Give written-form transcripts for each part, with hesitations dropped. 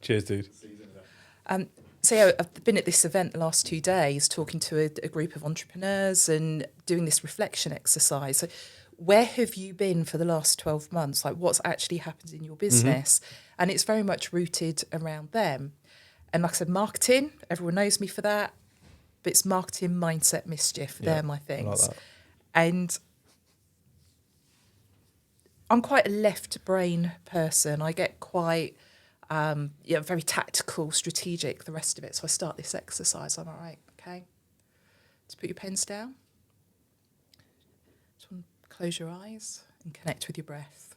Cheers, dude. I've been at this event the last 2 days talking to a group of entrepreneurs and doing this reflection exercise. So where have you been for the last 12 months? Like what's actually happened in your business? And it's very much rooted around them. And like I said, marketing, everyone knows me for that. But it's marketing, mindset, mischief. They're my things. I like that. And I'm quite a left brain person. I get quite, very tactical, strategic, the rest of it. So I start this exercise. I'm all right, okay? Just put your pens down. Just want to close your eyes and connect with your breath.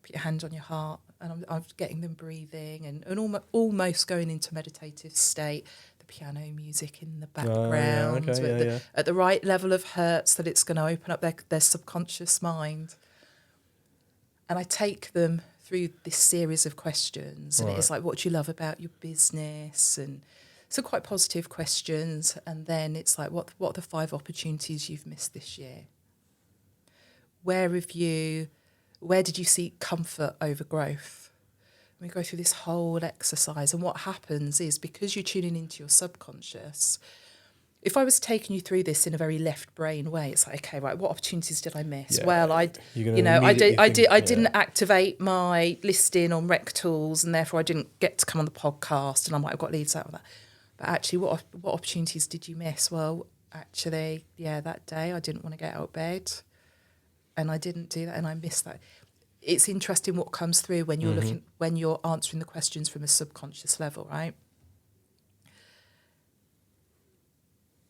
Put your hand on your heart, and I'm getting them breathing and almost going into a meditative state. The piano music in the background, at the right level of hertz that it's going to open up their subconscious mind. And I take them through this series of questions, and it's like, what do you love about your business? And so quite positive questions. And then it's like, what are the 5 opportunities you've missed this year? Where did you seek comfort over growth? We go through this whole exercise, and what happens is, because you're tuning into your subconscious, if I was taking you through this in a very left brain way, it's like, okay, right, what opportunities did I miss? Yeah, well, I didn't activate my listing on RecTalk, and therefore I didn't get to come on the podcast, and I might have got leads out of that. But actually, what opportunities did you miss? Well, actually, that day I didn't want to get out of bed, and I didn't do that, and I missed that. It's interesting what comes through when you're when you're answering the questions from a subconscious level, right?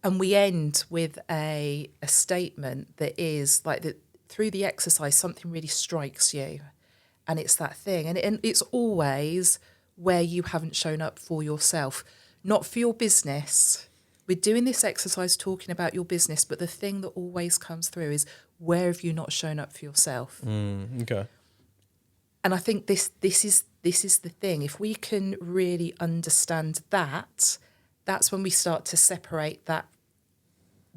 And we end with a statement that is like that through the exercise, something really strikes you. And it's that thing. And it's always where you haven't shown up for yourself, not for your business. We're doing this exercise talking about your business, but the thing that always comes through is, where have you not shown up for yourself? Okay. And I think this is the thing. If we can really understand that, that's when we start to separate that.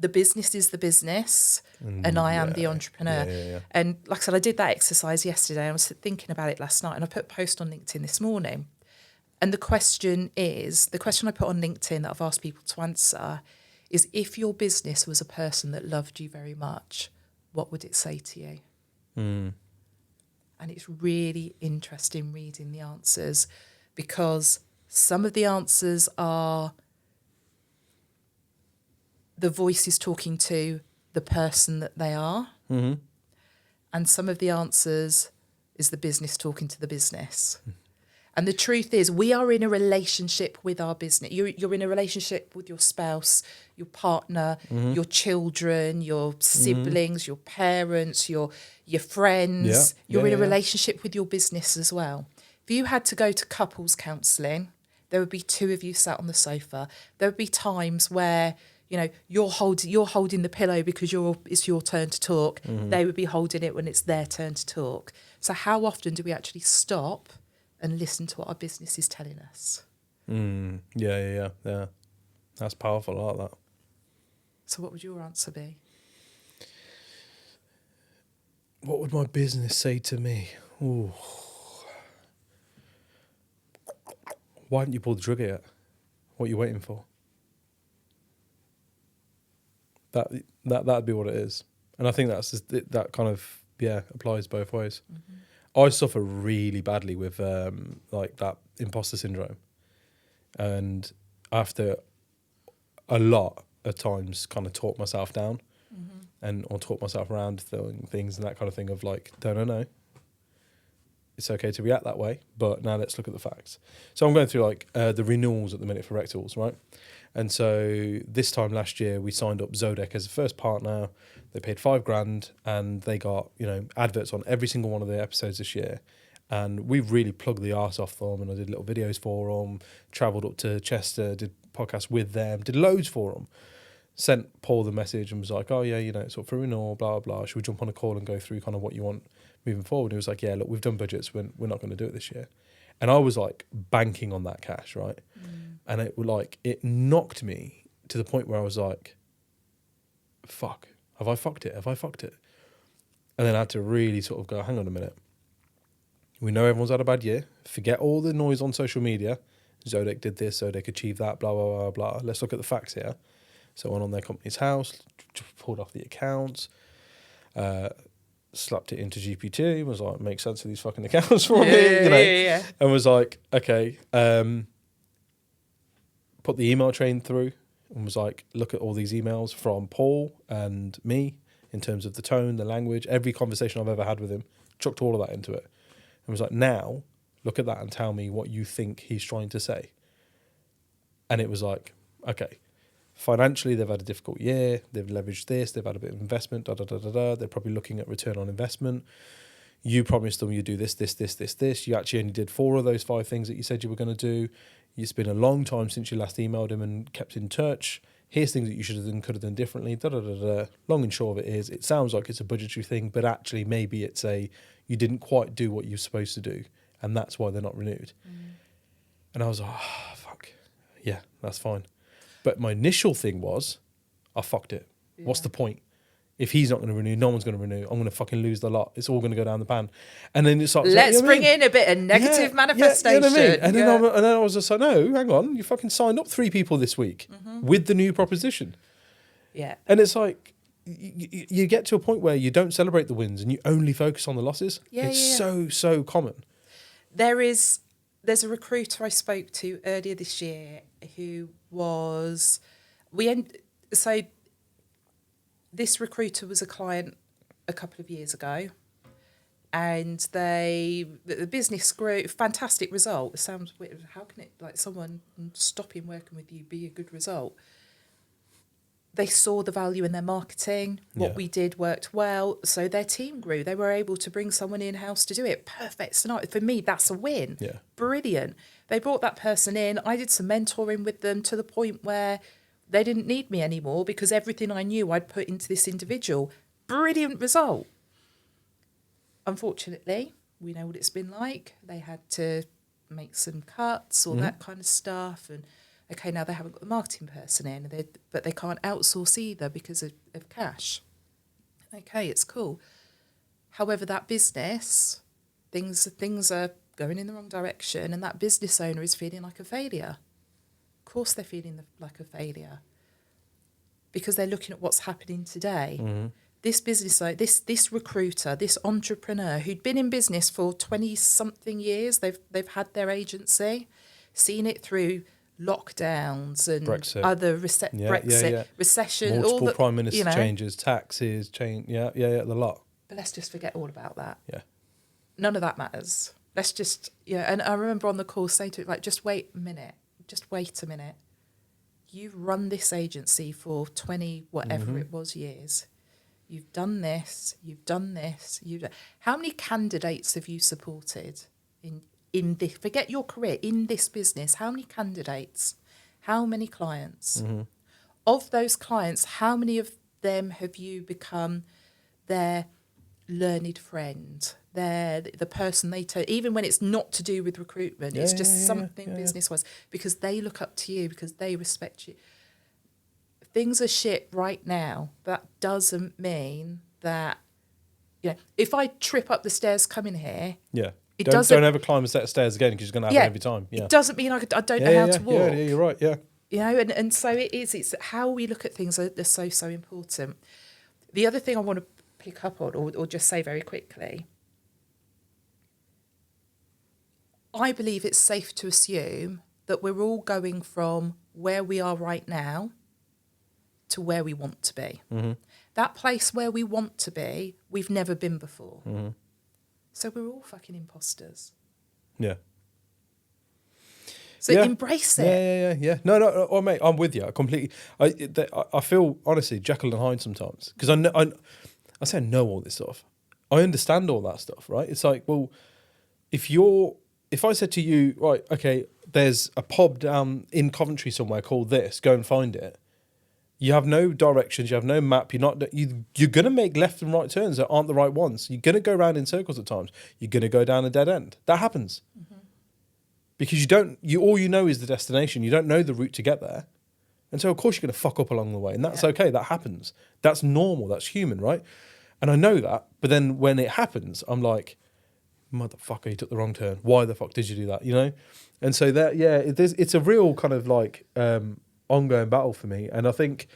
The business is the business, and I am the entrepreneur. Yeah. And like I said, I did that exercise yesterday. I was thinking about it last night, and I put a post on LinkedIn this morning. And the question I put on LinkedIn that I've asked people to answer is, if your business was a person that loved you very much, what would it say to you? And it's really interesting reading the answers, because some of the answers are the voice is talking to the person that they are. And some of the answers is the business talking to the business. And the truth is, we are in a relationship with our business. You're in a relationship with your spouse, your partner, your children, your siblings, your parents, your friends. You're in a relationship with your business as well. If you had to go to couples counselling, there would be 2 of you sat on the sofa. There would be times where, you're holding the pillow because it's your turn to talk. They would be holding it when it's their turn to talk. So how often do we actually stop and listen to what our business is telling us? Yeah. That's powerful. I like that. So what would your answer be? What would my business say to me? Ooh. Why didn't you pull the trigger yet? What are you waiting for? That'd be what it is. And I think that kind of applies both ways. I suffer really badly with like that imposter syndrome, and I have to a lot of times kind of talk myself down or talk myself around things and that kind of thing of like, no, it's okay to react that way, but now let's look at the facts. So I'm going through like the renewals at the minute for RecTalk, right? And so this time last year we signed up Zodec as a first partner. They paid $5,000 and they got, adverts on every single one of the episodes this year. And we've really plugged the arse off them, and I did little videos for them, travelled up to Chester, did podcasts with them, did loads for them. Sent Paul the message and was like, oh yeah, it's up for renewal, blah, blah, blah. Should we jump on a call and go through kind of what you want moving forward? He was like, yeah, look, we've done budgets. We're not going to do it this year. And I was like banking on that cash, right? And it knocked me to the point where I was like, fuck, have I fucked it? And then I had to really sort of go, hang on a minute. We know everyone's had a bad year. Forget all the noise on social media. Zodec did this, Zodec achieved that, blah, blah, blah, blah. Let's look at the facts here. So I went on their company's house, pulled off the accounts, slapped it into GPT, was like, make sense of these fucking accounts for me, you know, and was like, okay, put the email train through and was like, look at all these emails from Paul and me in terms of the tone, the language, every conversation I've ever had with him, chucked all of that into it. And was like, now look at that and tell me what you think he's trying to say. And it was like, okay, financially they've had a difficult year, they've leveraged this, they've had a bit of investment, they're probably looking at return on investment. You promised them you do this. You actually only did 4 of those 5 things that you said you were going to do. It's been a long time since you last emailed him and kept in touch. Here's things that you should have done, could have done differently. Long and short of it is, it sounds like it's a budgetary thing, but actually maybe it's you didn't quite do what you're supposed to do, and that's why they're not renewed. And I was like, oh, fuck. Yeah, that's fine. But my initial thing was, I fucked it. Yeah. What's the point? If he's not going to renew, no one's going to renew. I'm going to fucking lose the lot. It's all going to go down the pan. And then it's like, let's bring in a bit of negative manifestation. You know what I mean? And then I was just like, no, hang on. You fucking signed up 3 people this week with the new proposition. Yeah. And it's like, you get to a point where you don't celebrate the wins and you only focus on the losses. It's so common. There's a recruiter I spoke to earlier this year who was, this recruiter was a client a couple of years ago, and the business grew. Fantastic result. It sounds weird. How can it, like, someone stopping working with you be a good result? They saw the value in their marketing. What we did worked well, so their team grew. They were able to bring someone in-house to do it. Perfect scenario. For me, that's a win. Yeah. Brilliant. They brought that person in. I did some mentoring with them to the point where they didn't need me anymore because everything I knew I'd put into this individual. Brilliant result. Unfortunately, we know what it's been like. They had to make some cuts, all that kind of stuff. And okay, now they haven't got the marketing person in, but they can't outsource either because of cash. Okay, it's cool. However, that business, things are going in the wrong direction, and that business owner is feeling like a failure. Of course they're feeling like a failure because they're looking at what's happening today. This business, this recruiter, this entrepreneur who'd been in business for 20-something years, they've had their agency, seen it through lockdowns and Brexit. Other Brexit, recession, multiple all the prime minister changes, taxes, the lot. But let's just forget all about that. Yeah, none of that matters. Let's just And I remember on the call saying to it, like, just wait a minute. You've run this agency for 20 whatever it was years. You've done this. How many candidates have you supported in this? Forget your career, in this business. How many candidates? How many clients? Of those clients, how many of them have you become their learned friend? They're the person they tell, even when it's not to do with recruitment, it's just something business-wise, because they look up to you, because they respect you. Things are shit right now. That doesn't mean that, if I trip up the stairs coming here, don't ever climb a set of stairs again because you're going to happen every time. It doesn't mean I don't know how to walk. Yeah, you're right. Yeah, and so it's how we look at things are so important. The other thing I want to pick up on, or just say very quickly, I believe it's safe to assume that we're all going from where we are right now to where we want to be. That place where we want to be, we've never been before. So we're all fucking imposters. Yeah. So embrace it. Yeah. No, mate, I'm with you. I completely. I feel, honestly, Jekyll and Hyde sometimes, because I say I know all this stuff. I understand all that stuff, right? It's like, well, if I said to you, right, okay, there's a pub down in Coventry somewhere called this, go and find it. You have no directions, you have no map, you're going to make left and right turns that aren't the right ones. You're going to go around in circles at times. You're going to go down a dead end. That happens. Because all you know is the destination. You don't know the route to get there. And so, of course, you're going to fuck up along the way. And that's okay. That happens. That's normal. That's human, right? And I know that. But then when it happens, I'm like, motherfucker, you took the wrong turn. Why the fuck did you do that? You know? And so that, it's a real kind of like ongoing battle for me. And I think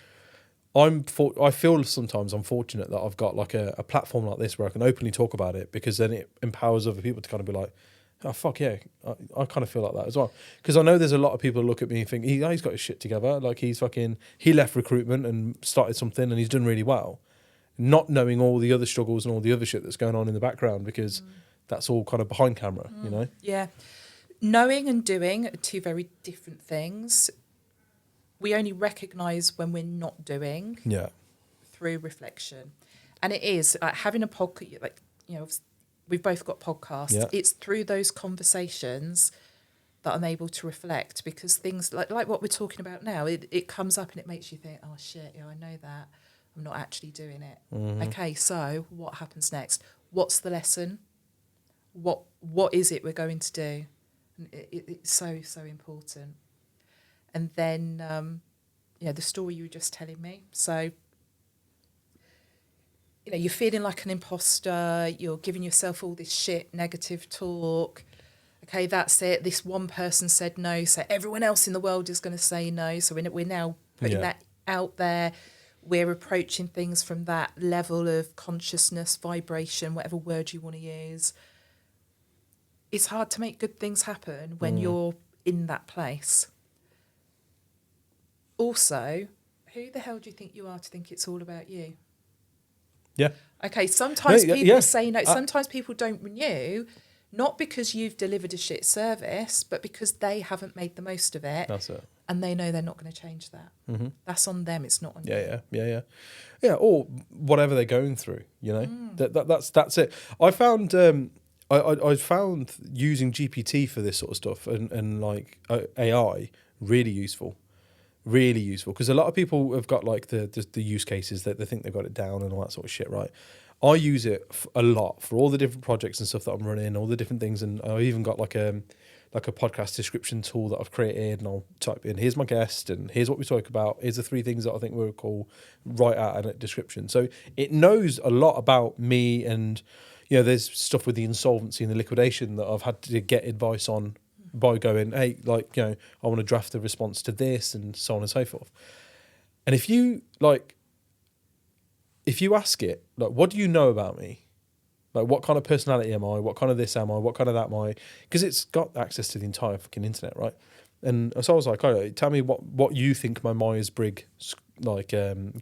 I feel sometimes I'm fortunate that I've got like a platform like this where I can openly talk about it, because then it empowers other people to kind of be like, oh, fuck yeah, I kind of feel like that as well. Because I know there's a lot of people who look at me and think, he's got his shit together. Like he left recruitment and started something and he's done really well. Not knowing all the other struggles and all the other shit that's going on in the background, because that's all kind of behind camera, you know? Yeah. Knowing and doing are two very different things. We only recognise when we're not doing through reflection. And it is having a podcast, like, you know, we've both got podcasts. Yeah. It's through those conversations that I'm able to reflect, because things like what we're talking about now, it comes up and it makes you think, oh shit, I know that. I'm not actually doing it. Mm-hmm. Okay, so what happens next? What's the lesson? What is it we're going to do? And it's so important. And then, the story you were just telling me. So, you're feeling like an imposter. You're giving yourself all this shit, negative talk. Okay, that's it. This one person said no, so everyone else in the world is going to say no. So we're now putting that out there. We're approaching things from that level of consciousness, vibration, whatever word you want to use. It's hard to make good things happen when you're in that place. Also, who the hell do you think you are to think it's all about you? Yeah. Okay, sometimes people say no. Sometimes people don't renew, not because you've delivered a shit service, but because they haven't made the most of it. That's it. And they know they're not going to change that. Mm-hmm. That's on them. It's not on you. Yeah, or whatever they're going through, you know. That's it. I found I found using GPT for this sort of stuff and like AI really useful. Really useful, because a lot of people have got like the use cases that they think they've got it down and all that sort of shit, right? I use it a lot for all the different projects and stuff that I'm running, all the different things, and I even got like a podcast description tool that I've created, and I'll type in, here's my guest, and here's what we talk about, here's the 3 things that I think we're cool, write out a description. So it knows a lot about me, and there's stuff with the insolvency and the liquidation that I've had to get advice on by going, hey, like, I want to draft a response to this, and so on and so forth. And if you ask it, like, what do you know about me? Like, what kind of personality am I? What kind of this am I? What kind of that am I? Because it's got access to the entire fucking internet, right? And so I was like, okay, tell me what you think my Myers-Briggs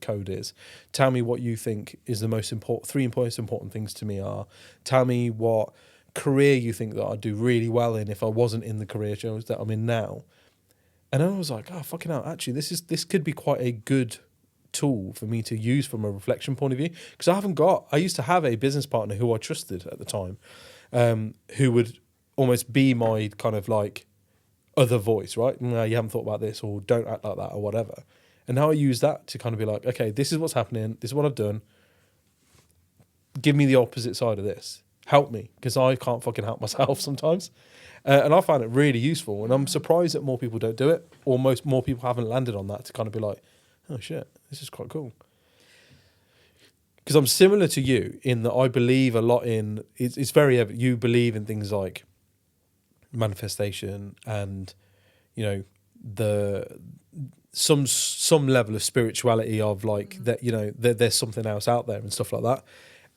code is. Tell me what you think is the most important, 3 most important things to me are. Tell me what career you think that I'd do really well in if I wasn't in the career shows that I'm in now. And then I was like, oh, fucking hell, actually, this could be quite a good tool for me to use from a reflection point of view, because I used to have a business partner who I trusted at the time, who would almost be my kind of like other voice, right? No, you haven't thought about this, or don't act like that, or whatever. And now I use that to kind of be like, okay, this is what's happening, this is what I've done, give me the opposite side of this. Help me, because I can't fucking help myself sometimes. And I find it really useful, and I'm surprised that more people don't do it, or more people haven't landed on that to kind of be like, oh shit, this is quite cool. Because I'm similar to you in that I believe a lot in, it's very evident, you believe in things like manifestation and, some level of spirituality of like that, there's something else out there and stuff like that.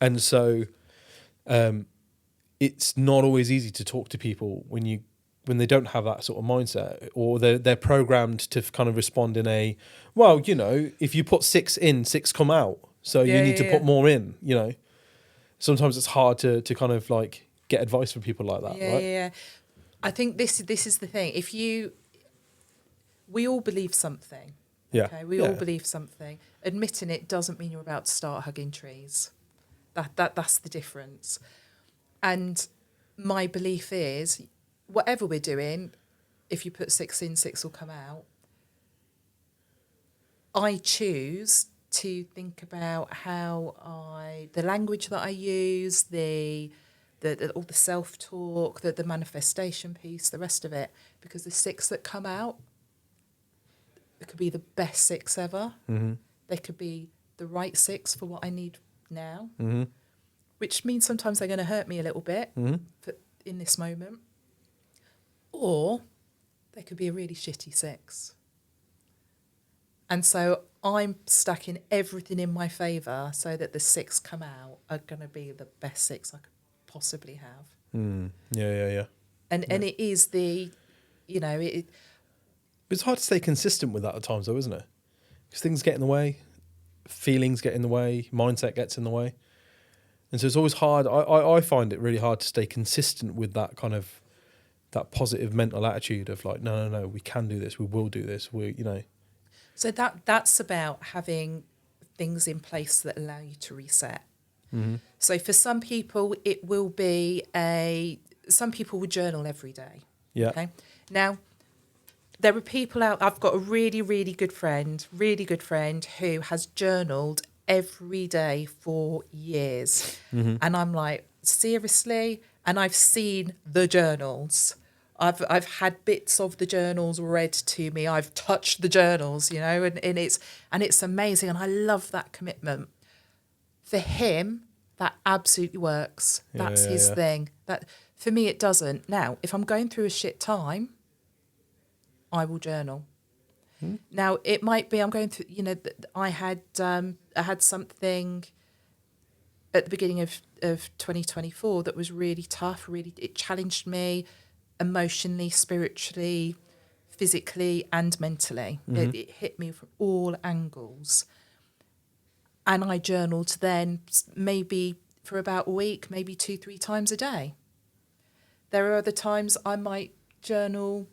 And so it's not always easy to talk to people when they don't have that sort of mindset, or they're programmed to kind of respond in a, well, if you put 6 in, 6 come out, so you need to put more in. Sometimes it's hard to kind of like get advice from people like that, right? Yeah. I think this is the thing. We all believe something. Yeah. Okay, we all believe something. Admitting it doesn't mean you're about to start hugging trees. That's the difference. And my belief is, whatever we're doing, if you put 6 in, 6 will come out. I choose to think about the language that I use, all the self-talk, the manifestation piece, the rest of it, because the 6 that come out, it could be the best 6 ever. Mm-hmm. They could be the right 6 for what I need now. Mm-hmm. which means sometimes they're going to hurt me a little bit in this moment. Or they could be a really shitty 6. And so I'm stacking everything in my favour so that the 6 come out are going to be the best 6 I could possibly have. Yeah. And it is the, It's hard to stay consistent with that at times, though, isn't it? Because things get in the way, feelings get in the way, mindset gets in the way. And so it's always hard. I find it really hard to stay consistent with that kind of, that positive mental attitude of like, no, we can do this, we will do this, So that's about having things in place that allow you to reset. Mm-hmm. So for some people, it will be some people will journal every day. Yeah. Okay. Now, there are people out. I've got a really, really good friend who has journaled every day for years, and I'm like, seriously? And I've seen the journals. I've had bits of the journals read to me. I've touched the journals, and it's amazing, and I love that commitment. For him, that absolutely works. That's his thing. That for me, it doesn't. Now, if I'm going through a shit time, I will journal. Now, it might be I'm going through. I had something at the beginning of 2024 that was really tough. Really, it challenged me emotionally, spiritually, physically, and mentally. It hit me from all angles. And I journaled then maybe for about a week, maybe 2-3 times a day. There are other times I might journal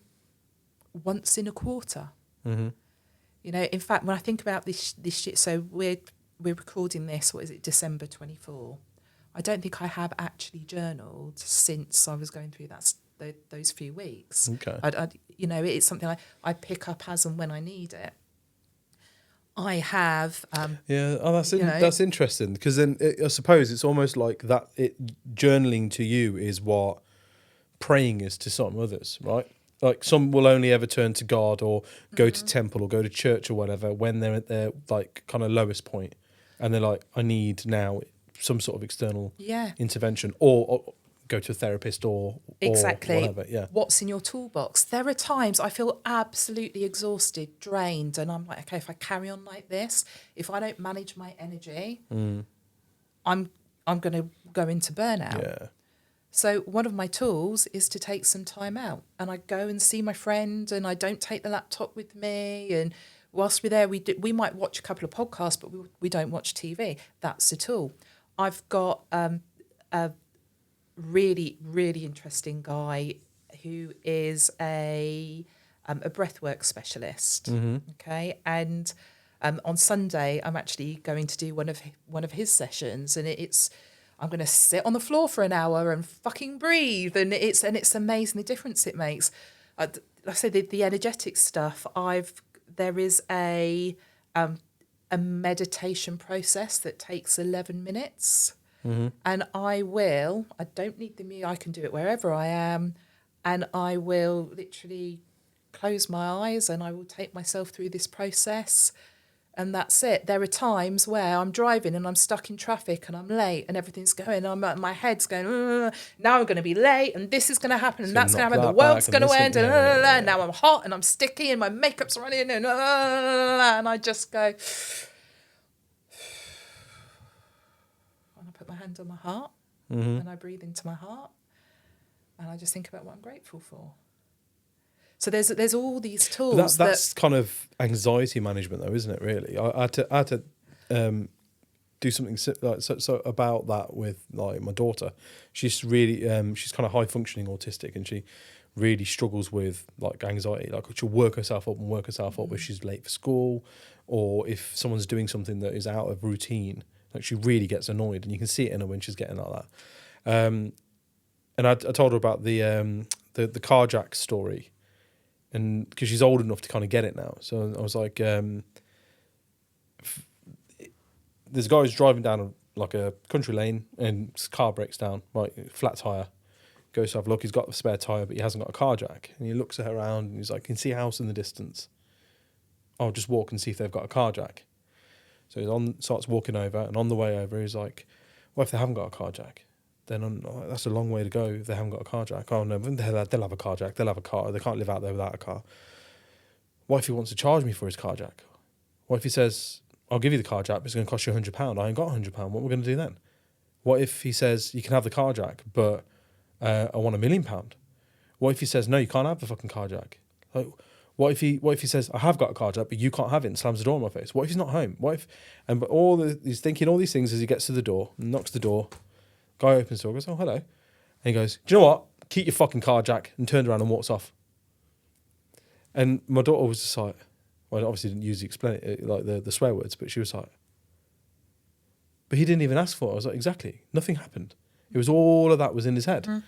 once in a quarter. In fact, when I think about this shit, so we're recording this, what is it, December 24. I don't think I have actually journaled since I was going through those few weeks. Okay. It's something I pick up as and when I need it. I have. That's interesting, because then I suppose it's almost like that. Journaling to you is what praying is to some others, right? Like some will only ever turn to God or go to temple or go to church or whatever when they're at their like kind of lowest point, and they're like, I need now some sort of external intervention, or go to a therapist or whatever. Yeah. What's in your toolbox? There are times I feel absolutely exhausted, drained, and I'm like, okay, if I carry on like this, if I don't manage my energy, I'm going to go into burnout. Yeah. So one of my tools is to take some time out, and I go and see my friend, and I don't take the laptop with me. And whilst we're there, we might watch a couple of podcasts, but we don't watch TV. That's the tool. I've got a really, really interesting guy who is a breathwork specialist. Okay, and on Sunday I'm actually going to do one of his sessions, and I'm going to sit on the floor for an hour and fucking breathe, and it's amazing the difference it makes. Like I say, the energetic stuff. There is a meditation process that takes 11 minutes. And I don't need the music, I can do it wherever I am, and I will literally close my eyes and I will take myself through this process, and that's it. There are times where I'm driving and I'm stuck in traffic and I'm late and everything's going, my head's going, now I'm going to be late and this is going to happen and that's going to happen, the world's going to end, and now I'm hot and I'm sticky and my makeup's running and I just go... Put my hand on my heart and I breathe into my heart and I just think about what I'm grateful for. So there's all these tools. That's kind of anxiety management, though, isn't it? Really, I had to do something so about that with like my daughter. She's really she's kind of high functioning autistic, and she really struggles with like anxiety. Like she'll work herself up if she's late for school, or if someone's doing something that is out of routine. Like she really gets annoyed, and you can see it in her when she's getting like that. And I told her about the car jack story, and because she's old enough to kind of get it now. So I was like, there's a guy who's driving down a country lane, and his car breaks down, right, flat tire. Goes to have a look. He's got the spare tire, but he hasn't got a car jack. And he looks at her around, and he's like, "Can you see a house in the distance? I'll just walk and see if they've got a car jack." So he starts walking over, and on the way over, he's like, What if they haven't got a car jack? Then that's a long way to go if they haven't got a car jack. Oh no, they'll have a car jack. They'll have a car. They can't live out there without a car. What if he wants to charge me for his car jack? What if he says, I'll give you the car jack, but it's going to cost you £100. I ain't got £100. What are we going to do then? What if he says, you can have the car jack, but I want £1 million? What if he says, no, you can't have the fucking car jack? Like, what if he says, I have got a car jack, but you can't have it, and slams the door in my face? What if he's not home? He's thinking all these things as he gets to the door, knocks the door, guy opens the door, goes, oh, hello. And he goes, do you know what? Keep your fucking car jack, and turned around and walks off. And my daughter was just like, well, I obviously didn't use the swear words, but she was like, but he didn't even ask for it. I was like, exactly. Nothing happened. It was all of that was in his head. Mm.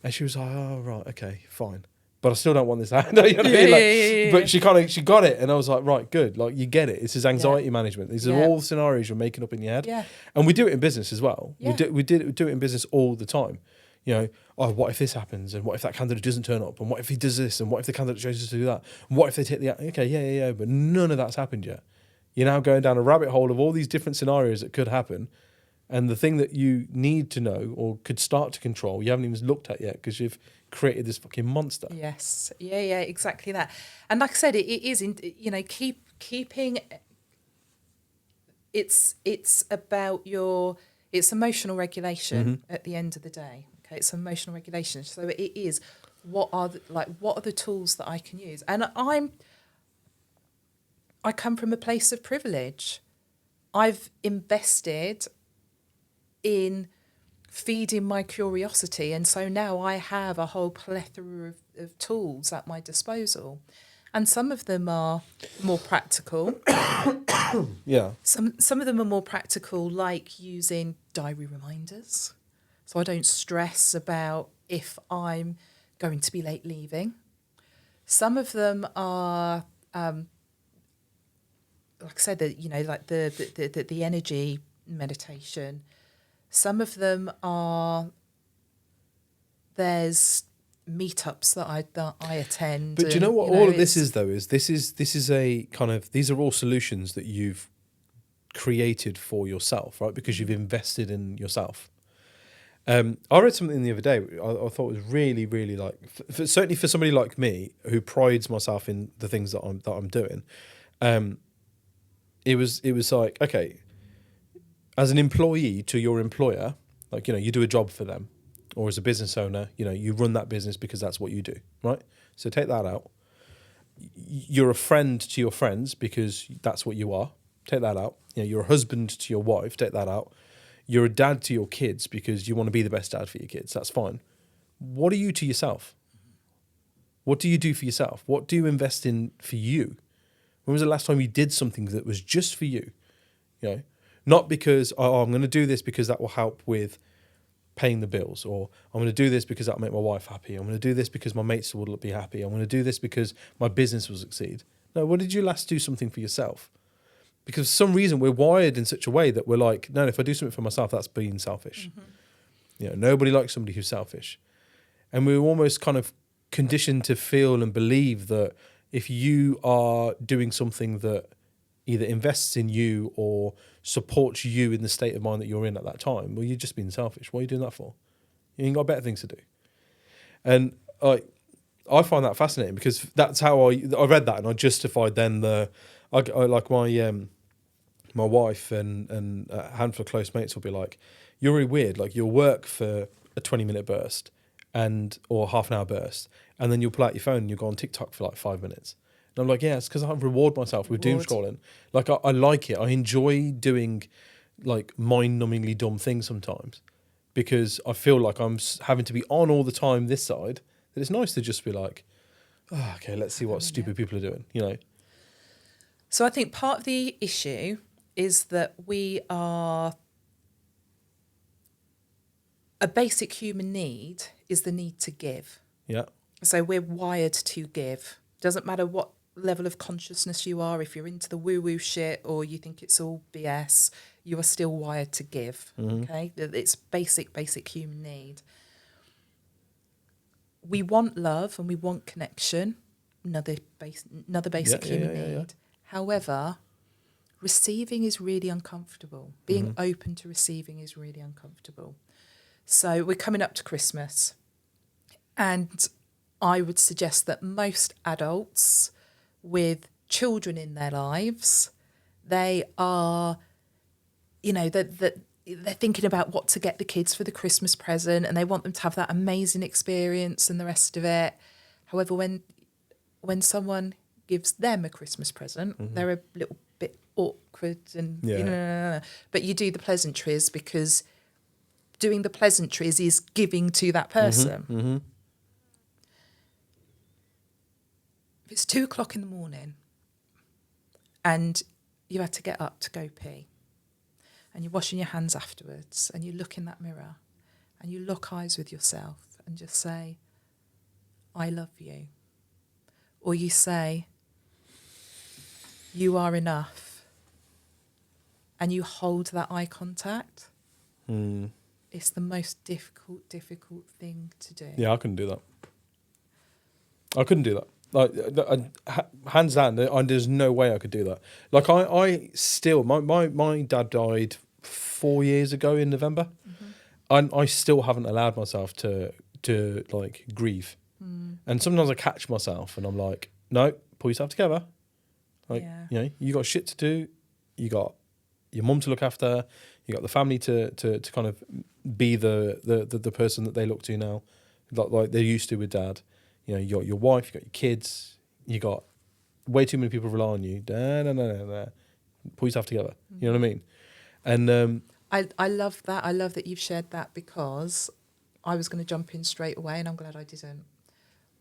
And she was like, oh, right, okay, fine. But I still don't want this to happen. You know what I mean? But she got it. And I was like, right, good. Like, you get it. It's his anxiety management. These are all scenarios you're making up in your head. Yeah. And we do it in business as well. Yeah. We do it in business all the time. You know, oh, what if this happens? And what if that candidate doesn't turn up? And what if he does this? And what if the candidate chooses to do that? And what if they take okay, yeah. But none of that's happened yet. You're now going down a rabbit hole of all these different scenarios that could happen. And the thing that you need to know or could start to control, you haven't even looked at yet because you've created this fucking monster. Yes. Yeah, exactly that. And like I said, it is, keeping, it's about it's emotional regulation at the end of the day. Okay, it's emotional regulation. So it is, what are the tools that I can use? And I come from a place of privilege. I've invested in feeding my curiosity, and so now I have a whole plethora of tools at my disposal, and some of them are more practical. Yeah. Some of them are more practical, like using diary reminders, so I don't stress about if I'm going to be late leaving. Some of them are, like I said, like the energy meditation. Some of them are, there's meetups that I attend. But do you know what all of this is though? This is a kind of, these are all solutions that you've created for yourself, right? Because you've invested in yourself. I read something the other day. I thought was really, really like, certainly for somebody like me who prides myself in the things that I'm doing. It was like, okay, as an employee to your employer, like, you do a job for them, or as a business owner, you run that business because that's what you do, right? So take that out. You're a friend to your friends because that's what you are. Take that out. You're a husband to your wife. Take that out. You're a dad to your kids because you want to be the best dad for your kids. That's fine. What are you to yourself? What do you do for yourself? What do you invest in for you? When was the last time you did something that was just for you? Not because, I'm going to do this because that will help with paying the bills, or I'm going to do this because that'll make my wife happy. I'm going to do this because my mates will be happy. I'm going to do this because my business will succeed. No, when did you last do something for yourself? Because for some reason we're wired in such a way that we're like, no, if I do something for myself, that's being selfish. Mm-hmm. Nobody likes somebody who's selfish. And we're almost kind of conditioned to feel and believe that if you are doing something that either invests in you or supports you in the state of mind that you're in at that time, well, you're just being selfish. What are you doing that for? You ain't got better things to do. And I find that fascinating because that's how I read that, and I justified then I like my wife and a handful of close mates will be like, you're really weird. Like, you'll work for a 20-minute burst or half an hour burst, and then you'll pull out your phone and you'll go on TikTok for like 5 minutes. And I'm like, yeah, it's because I reward myself with doom scrolling. Like, I like it. I enjoy doing like mind-numbingly dumb things sometimes because I feel like I'm having to be on all the time this side, that it's nice to just be like, oh, okay, let's see what stupid people are doing, So I think part of the issue is that we are, a basic human need is the need to give. Yeah. So we're wired to give. Doesn't matter what level of consciousness you are, if you're into the woo-woo shit or you think it's all BS, you are still wired to give. Mm-hmm. Okay? It's basic human need. We want love and we want connection, another basic human need. However, receiving is really uncomfortable. Being open to receiving is really uncomfortable. So we're coming up to Christmas, and I would suggest that most adults with children in their lives, they are, they're thinking about what to get the kids for the Christmas present, and they want them to have that amazing experience and the rest of it. However, when someone gives them a Christmas present, they're a little bit awkward and, but you do the pleasantries because doing the pleasantries is giving to that person. If it's 2:00 in the morning and you had to get up to go pee, and you're washing your hands afterwards, and you look in that mirror and you lock eyes with yourself and just say, I love you. Or you say, you are enough. And you hold that eye contact. It's the most difficult thing to do. Yeah, I couldn't do that. I couldn't do that. Like, hands down, there's no way I could do that. Like, I still, my dad died 4 years ago in November, and I still haven't allowed myself to like grieve. And sometimes I catch myself, and I'm like, no, pull yourself together. Like, you got shit to do. You got your mum to look after. You got the family to kind of be the person that they look to now, like they used to with dad. You got your wife, you got your kids, you got way too many people rely on you. No. Pull yourself together. You know what I mean? And I love that. I love that you've shared that, because I was going to jump in straight away, and I'm glad I didn't.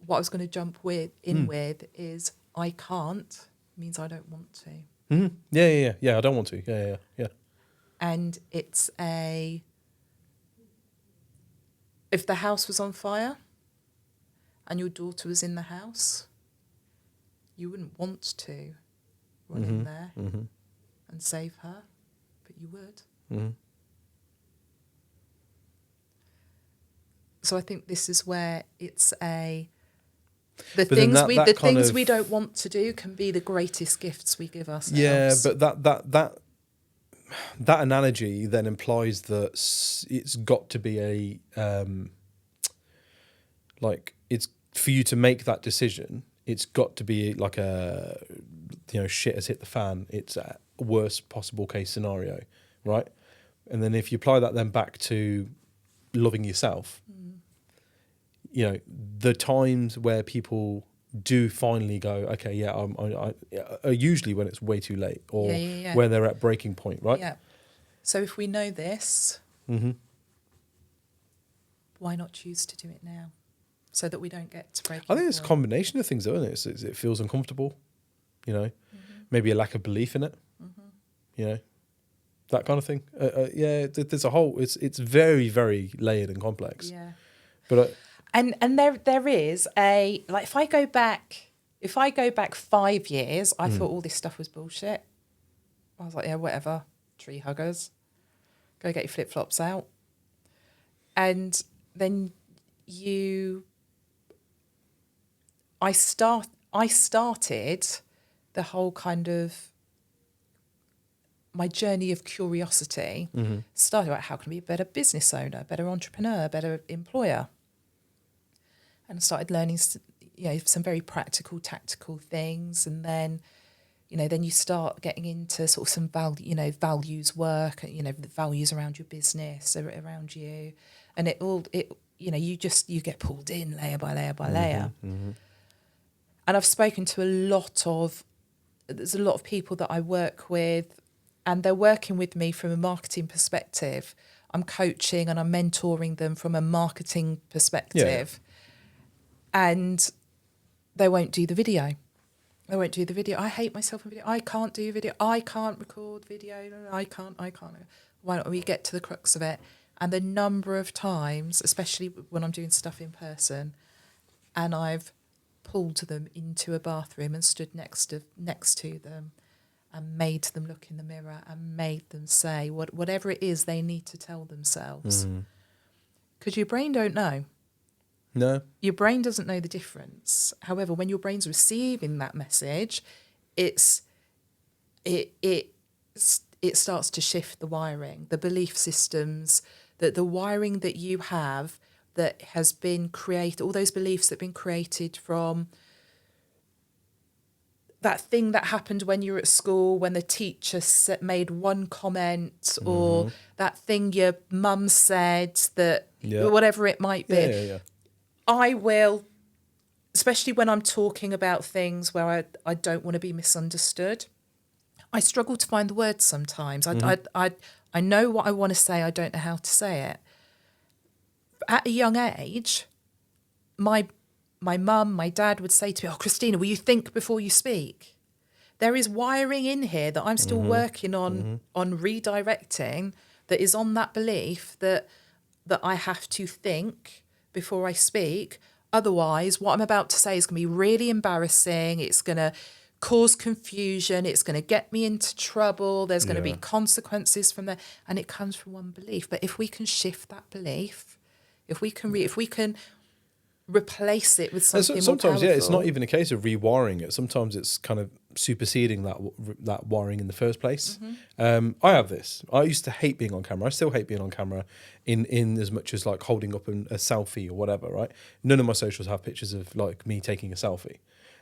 What I was going to jump in with is I can't means I don't want to. Yeah. I don't want to. Yeah. And it's if the house was on fire and your daughter was in the house, you wouldn't want to run in there and save her, but you would. So I think this is where it's the things we don't want to do can be the greatest gifts we give ourselves. Yeah, but that analogy then implies that it's got to be like, it's for you to make that decision. It's got to be like shit has hit the fan. It's a worst possible case scenario, right? And then if you apply that then back to loving yourself, the times where people do finally go, okay, I usually when it's way too late, or when they're at breaking point, right? Yeah. So if we know this, why not choose to do it now, so that we don't get to breaking point? I think it's a combination of things, though, isn't it? It feels uncomfortable, maybe a lack of belief in it, that kind of thing. There's a whole. It's very, very layered and complex. Yeah. But and there is like, if I go back 5 years, I thought all this stuff was bullshit. I was like, yeah, whatever, tree huggers, go get your flip flops out, and then I started the whole kind of my journey of curiosity. Started about how can I be a better business owner, better entrepreneur, better employer. And I started learning, some very practical, tactical things. And then, then you start getting into sort of some values work, the values around your business, around you. And you get pulled in layer by layer by layer. And I've spoken to there's a lot of people that I work with, and they're working with me from a marketing perspective. I'm coaching and I'm mentoring them from a marketing perspective. And they won't do the video. I hate myself in video. I can't do video. I can't record video. I can't. Why don't we get to the crux of it? And the number of times, especially when I'm doing stuff in person, and I've pulled them into a bathroom and stood next to them and made them look in the mirror and made them say whatever it is they need to tell themselves. Because your brain don't know. No. Your brain doesn't know the difference. However, when your brain's receiving that message, it it starts to shift the wiring, the belief systems, that the wiring that you have that has been created, all those beliefs that have been created from that thing that happened when you were at school, when the teacher made one comment, or that thing your mum said, that whatever it might be. Yeah. I will, especially when I'm talking about things where I don't want to be misunderstood, I struggle to find the words sometimes. I know what I want to say, I don't know how to say it. At a young age, my mum, my dad would say to me, "Oh, Christina, will you think before you speak?" There is wiring in here that I'm still working on redirecting, that is on that belief that I have to think before I speak. Otherwise, what I'm about to say is going to be really embarrassing. It's going to cause confusion. It's going to get me into trouble. There's going to be consequences from there. And it comes from one belief. But if we can shift that belief, if we can replace it with something sometimes, more powerful. it's not even a case of rewiring it. Sometimes it's kind of superseding that wiring in the first place. I have this. I used to hate being on camera. I still hate being on camera in as much as like holding up a selfie or whatever, right? None of my socials have pictures of like me taking a selfie.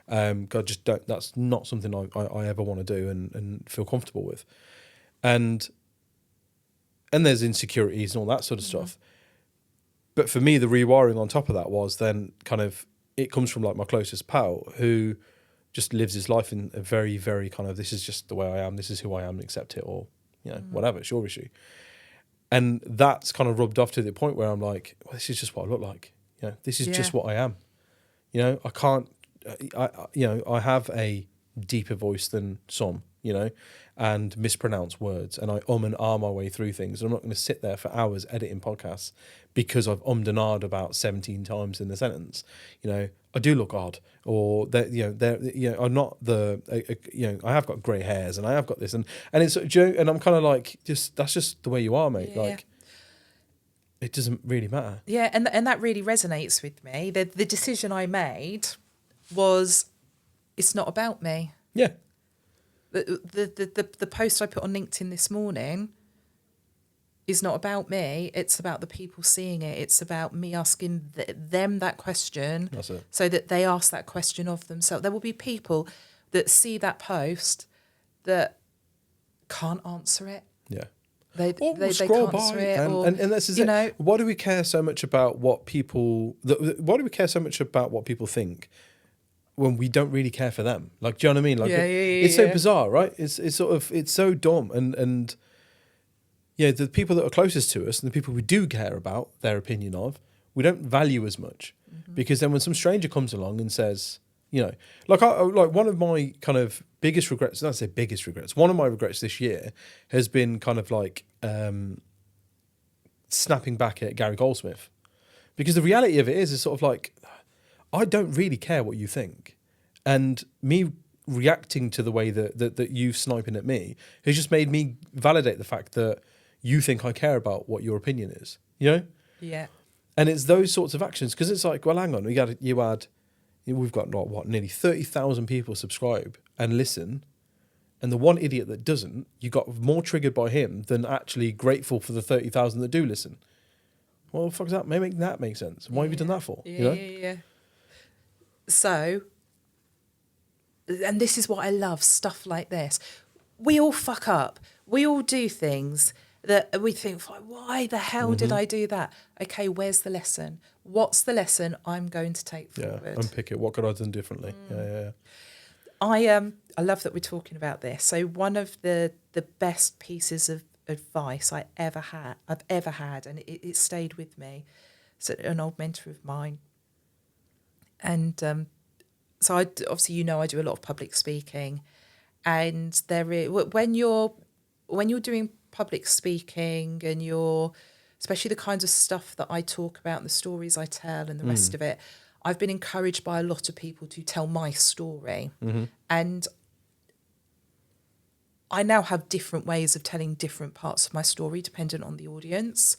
I just don't, that's not something I ever want to do and feel comfortable with. And there's insecurities and all that sort of stuff. But for me, the rewiring on top of that was then kind of, it comes from like my closest pal who just lives his life in a very, very kind of, this is just the way I am, this is who I am, accept it, or, whatever, it's your issue. And that's kind of rubbed off to the point where I'm like, well, this is just what I look like. This is just what I am. I can't, I have a deeper voice than some, and mispronounce words, and I and ah my way through things. And I'm not going to sit there for hours editing podcasts because I've and ahed about 17 times in the sentence. I do look odd, or that, I'm not I have got grey hairs, and I have got this, and it's and I'm kind of like, that's just the way you are, mate. Like, it doesn't really matter. Yeah, and that really resonates with me. The decision I made was, it's not about me. Yeah. The post I put on LinkedIn this morning is not about me. It's about the people seeing it. It's about me asking them that question. That's it. So that they ask that question of themselves. There will be people that see that post that can't answer it. Yeah. They scroll can't by, answer it. and this is it. Why do we care so much about what people? Why do we care so much about what people think when we don't really care for them? Like, do you know what I mean? Like, it's so bizarre, right? It's sort of, it's so dumb, and the people that are closest to us and the people we do care about their opinion of, we don't value as much, because then when some stranger comes along and says, like one of my kind of biggest regrets, don't say biggest regrets, one of my regrets this year has been kind of like snapping back at Gary Goldsmith, because the reality of it is sort of like, I don't really care what you think, and me reacting to the way that you sniping at me has just made me validate the fact that you think I care about what your opinion is, Yeah. And it's those sorts of actions, because it's like, well, hang on, we've got nearly 30,000 people subscribe and listen, and the one idiot that doesn't, you got more triggered by him than actually grateful for the 30,000 that do listen. Well, the fuck is that? Make that make sense. Why have you done that for? Yeah. So, and this is what I love, stuff like this. We all fuck up. We all do things that we think, why the hell did I do that? Okay, where's the lesson? What's the lesson I'm going to take forward? Yeah, unpick it. What could I have done differently? Yeah. I love that we're talking about this. So one of the best pieces of advice I've ever had, and it stayed with me. So an old mentor of mine, and so I obviously I do a lot of public speaking, and when you're doing public speaking, and especially the kinds of stuff that I talk about and the stories I tell and the rest of it, I've been encouraged by a lot of people to tell my story. And I now have different ways of telling different parts of my story dependent on the audience.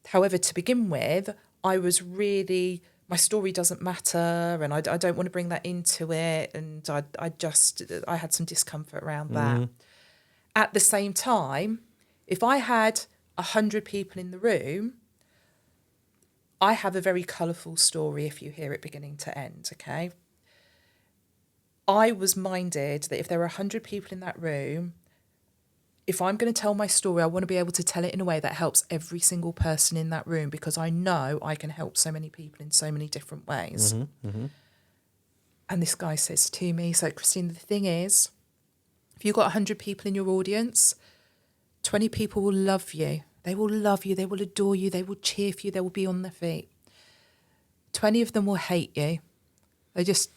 However, to begin with, I was really, my story doesn't matter, and I don't want to bring that into it, and I had some discomfort around that. At the same time, if I had 100 people in the room, I have a very colourful story if you hear it beginning to end, okay? I was minded that if there were 100 people in that room, if I'm going to tell my story, I want to be able to tell it in a way that helps every single person in that room, because I know I can help so many people in so many different ways. And this guy says to me, so Christina, the thing is, if you've got 100 people in your audience, 20 people will love you. They will love you. They will adore you. They will cheer for you. They will be on their feet. 20 of them will hate you. They just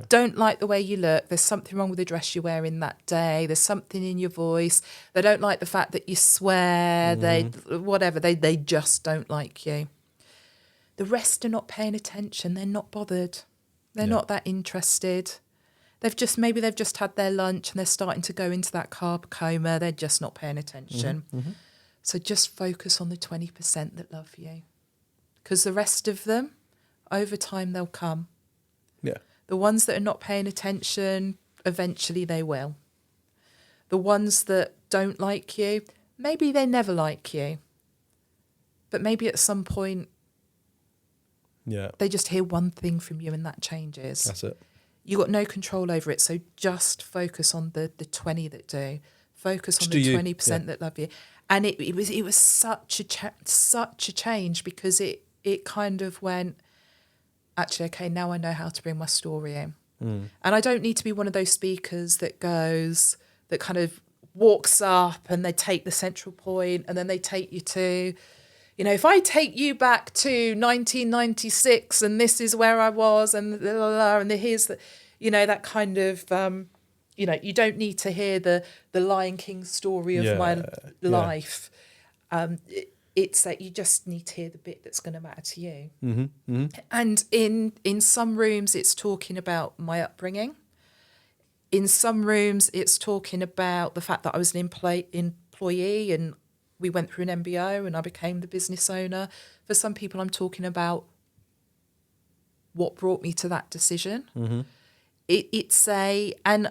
don't like the way you look. There's something wrong with the dress you're wearing that day. There's something in your voice. They don't like the fact that you swear. They just don't like you. The rest are not paying attention. They're not bothered. They're not that interested. They've just had their lunch and they're starting to go into that carb coma. They're just not paying attention. So just focus on the 20% that love you, because the rest of them, over time, they'll come. Yeah. The ones that are not paying attention, eventually they will. The ones that don't like you, maybe they never like you, but maybe at some point, they just hear one thing from you and that changes. That's it. You got no control over it, so just focus on the 20 that do. Focus on the 20% that love you. And it was such a change, because it kind of went, actually, okay, now I know how to bring my story in. And I don't need to be one of those speakers that kind of walks up and they take the central point and then they take you to, if I take you back to 1996 and this is where I was and blah, blah, blah, and here's the, that kind of, you don't need to hear the Lion King story of my life. It's that you just need to hear the bit that's going to matter to you. And in some rooms, it's talking about my upbringing. In some rooms, it's talking about the fact that I was an employee and we went through an MBO and I became the business owner. For some people, I'm talking about what brought me to that decision. And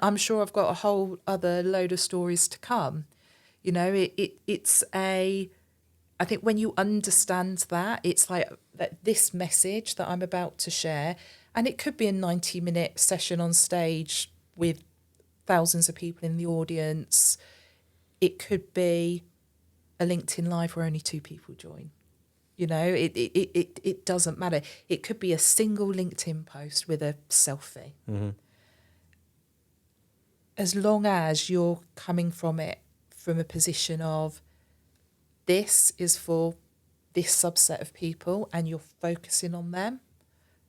I'm sure I've got a whole other load of stories to come. I think when you understand that, it's like that this message that I'm about to share, and it could be a 90-minute session on stage with thousands of people in the audience. It could be a LinkedIn Live where only 2 people join. It doesn't matter. It could be a single LinkedIn post with a selfie. As long as you're coming from it from a position of, this is for this subset of people and you're focusing on them,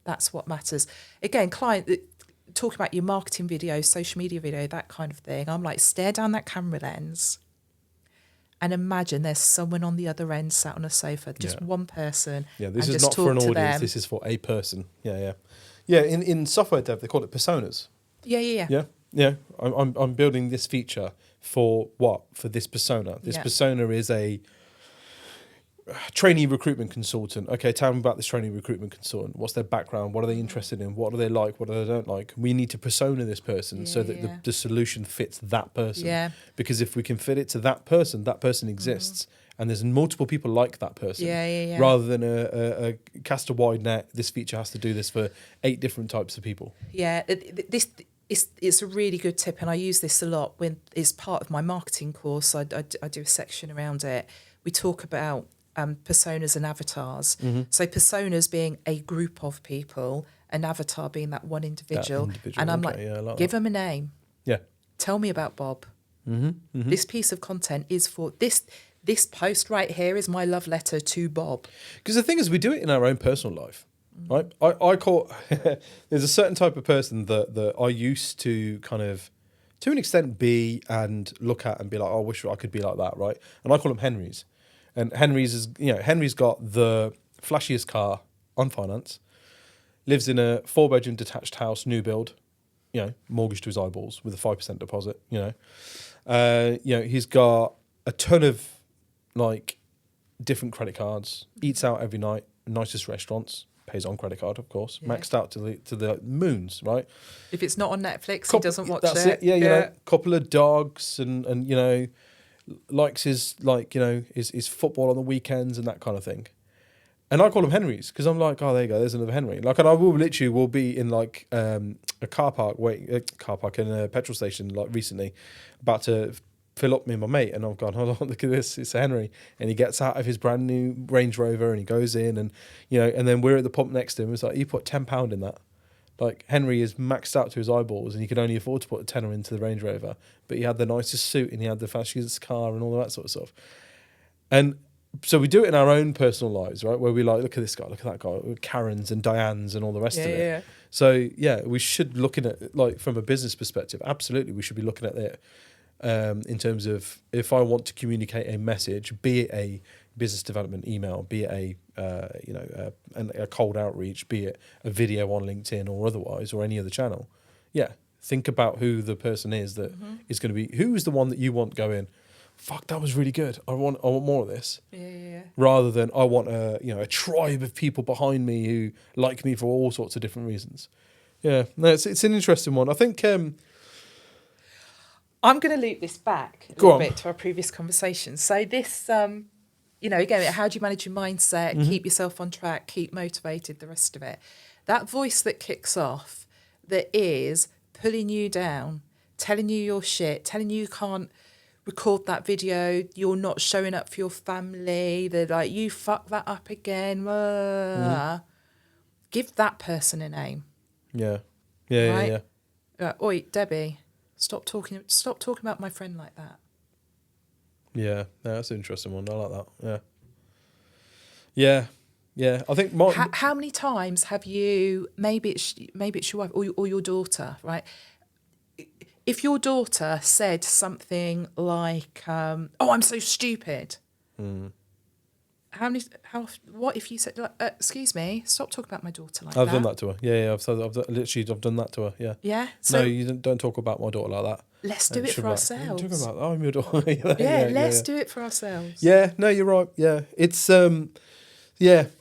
that's what matters. Again, talking about your marketing video, social media video, that kind of thing, I'm like, stare down that camera lens and imagine there's someone on the other end sat on a sofa, just one person. Yeah, this is not for an audience, this is for a person. Yeah, in software dev, they call it personas. Yeah. I'm building this feature for what? For this persona. This persona is a trainee recruitment consultant. Okay, tell me about this trainee recruitment consultant. What's their background? What are they interested in? What do they like? What do they don't like? We need to persona this person so that the solution fits that person. Yeah. Because if we can fit it to that person exists. And there's multiple people like that person. Rather than a cast a wide net, this feature has to do this for 8 different types of people. Yeah, it's a really good tip, and I use this a lot when it's part of my marketing course. I do a section around it. We talk about personas and avatars. So personas being a group of people, an avatar being that one individual. And I'm give them a name. Yeah. Tell me about Bob. This piece of content is for this. This post right here is my love letter to Bob. Because the thing is, we do it in our own personal life, right? I call there's a certain type of person that I used to kind of, to an extent, be and look at and be like, oh, I wish I could be like that, right? And I call them Henrys. And Henry's got the flashiest car on finance, lives in a 4-bedroom detached house, new build, mortgage to his eyeballs with a 5% deposit, he's got a ton of different credit cards, eats out every night, nicest restaurants, pays on credit card, of course, Yeah. maxed out to the moons, right? If it's not on Netflix, he doesn't watch that's it. Yeah, you know, couple of dogs and you know, likes his his football on the weekends and that kind of thing. And I call them Henrys because I'm like, oh, there you go, there's another Henry. Like, and I will be in like a car park in a petrol station like recently, about to fill up me and my mate, and I've gone, hold on, look at this, it's a Henry, and he gets out of his brand new Range Rover and he goes in, and you know, and then we're at the pump next to him. It's like, you put £10 in that. Like, Henry is maxed out to his eyeballs, and he could only afford to put a tenner into the Range Rover, but he had the nicest suit and he had the fastest car and all that sort of stuff. And so we do it in our own personal lives, right? Where we like, look at this guy, look at that guy, Karens and Dianes and all the rest of it. Yeah. So yeah, we should looking at, like, from a business perspective, absolutely, we should be looking at it in terms of, if I want to communicate a message, be it a business development email, be it a cold outreach, be it a video on LinkedIn or otherwise, or any other channel. Yeah, think about who the person is that is going to be, who is the one that you want going, fuck, that was really good. I want more of this. Yeah. Rather than I want a tribe of people behind me who like me for all sorts of different reasons. Yeah, no, it's an interesting one. I think. I'm going to loop this back a little bit to our previous conversation. So this, again, how do you manage your mindset, keep yourself on track, keep motivated, the rest of it. That voice that kicks off, that is pulling you down, telling you your shit, telling you can't record that video, you're not showing up for your family, they're like, you fuck that up again. Give that person a name. Yeah. Oi, Debbie, stop talking about my friend like that. Yeah, that's an interesting one. I like that. Yeah. I think how many times have you, maybe it's your wife or your daughter, right? If your daughter said something like, "Oh, I'm so stupid," what if you said, like, "Excuse me, stop talking about my daughter like that"? I've done that to her. Yeah. I've done that to her. Yeah. Yeah. So no, you don't talk about my daughter like that. Let's do it for ourselves. Talking about, I'm your daughter. Let's do it for ourselves. Yeah. No, you're right. Yeah. It's I've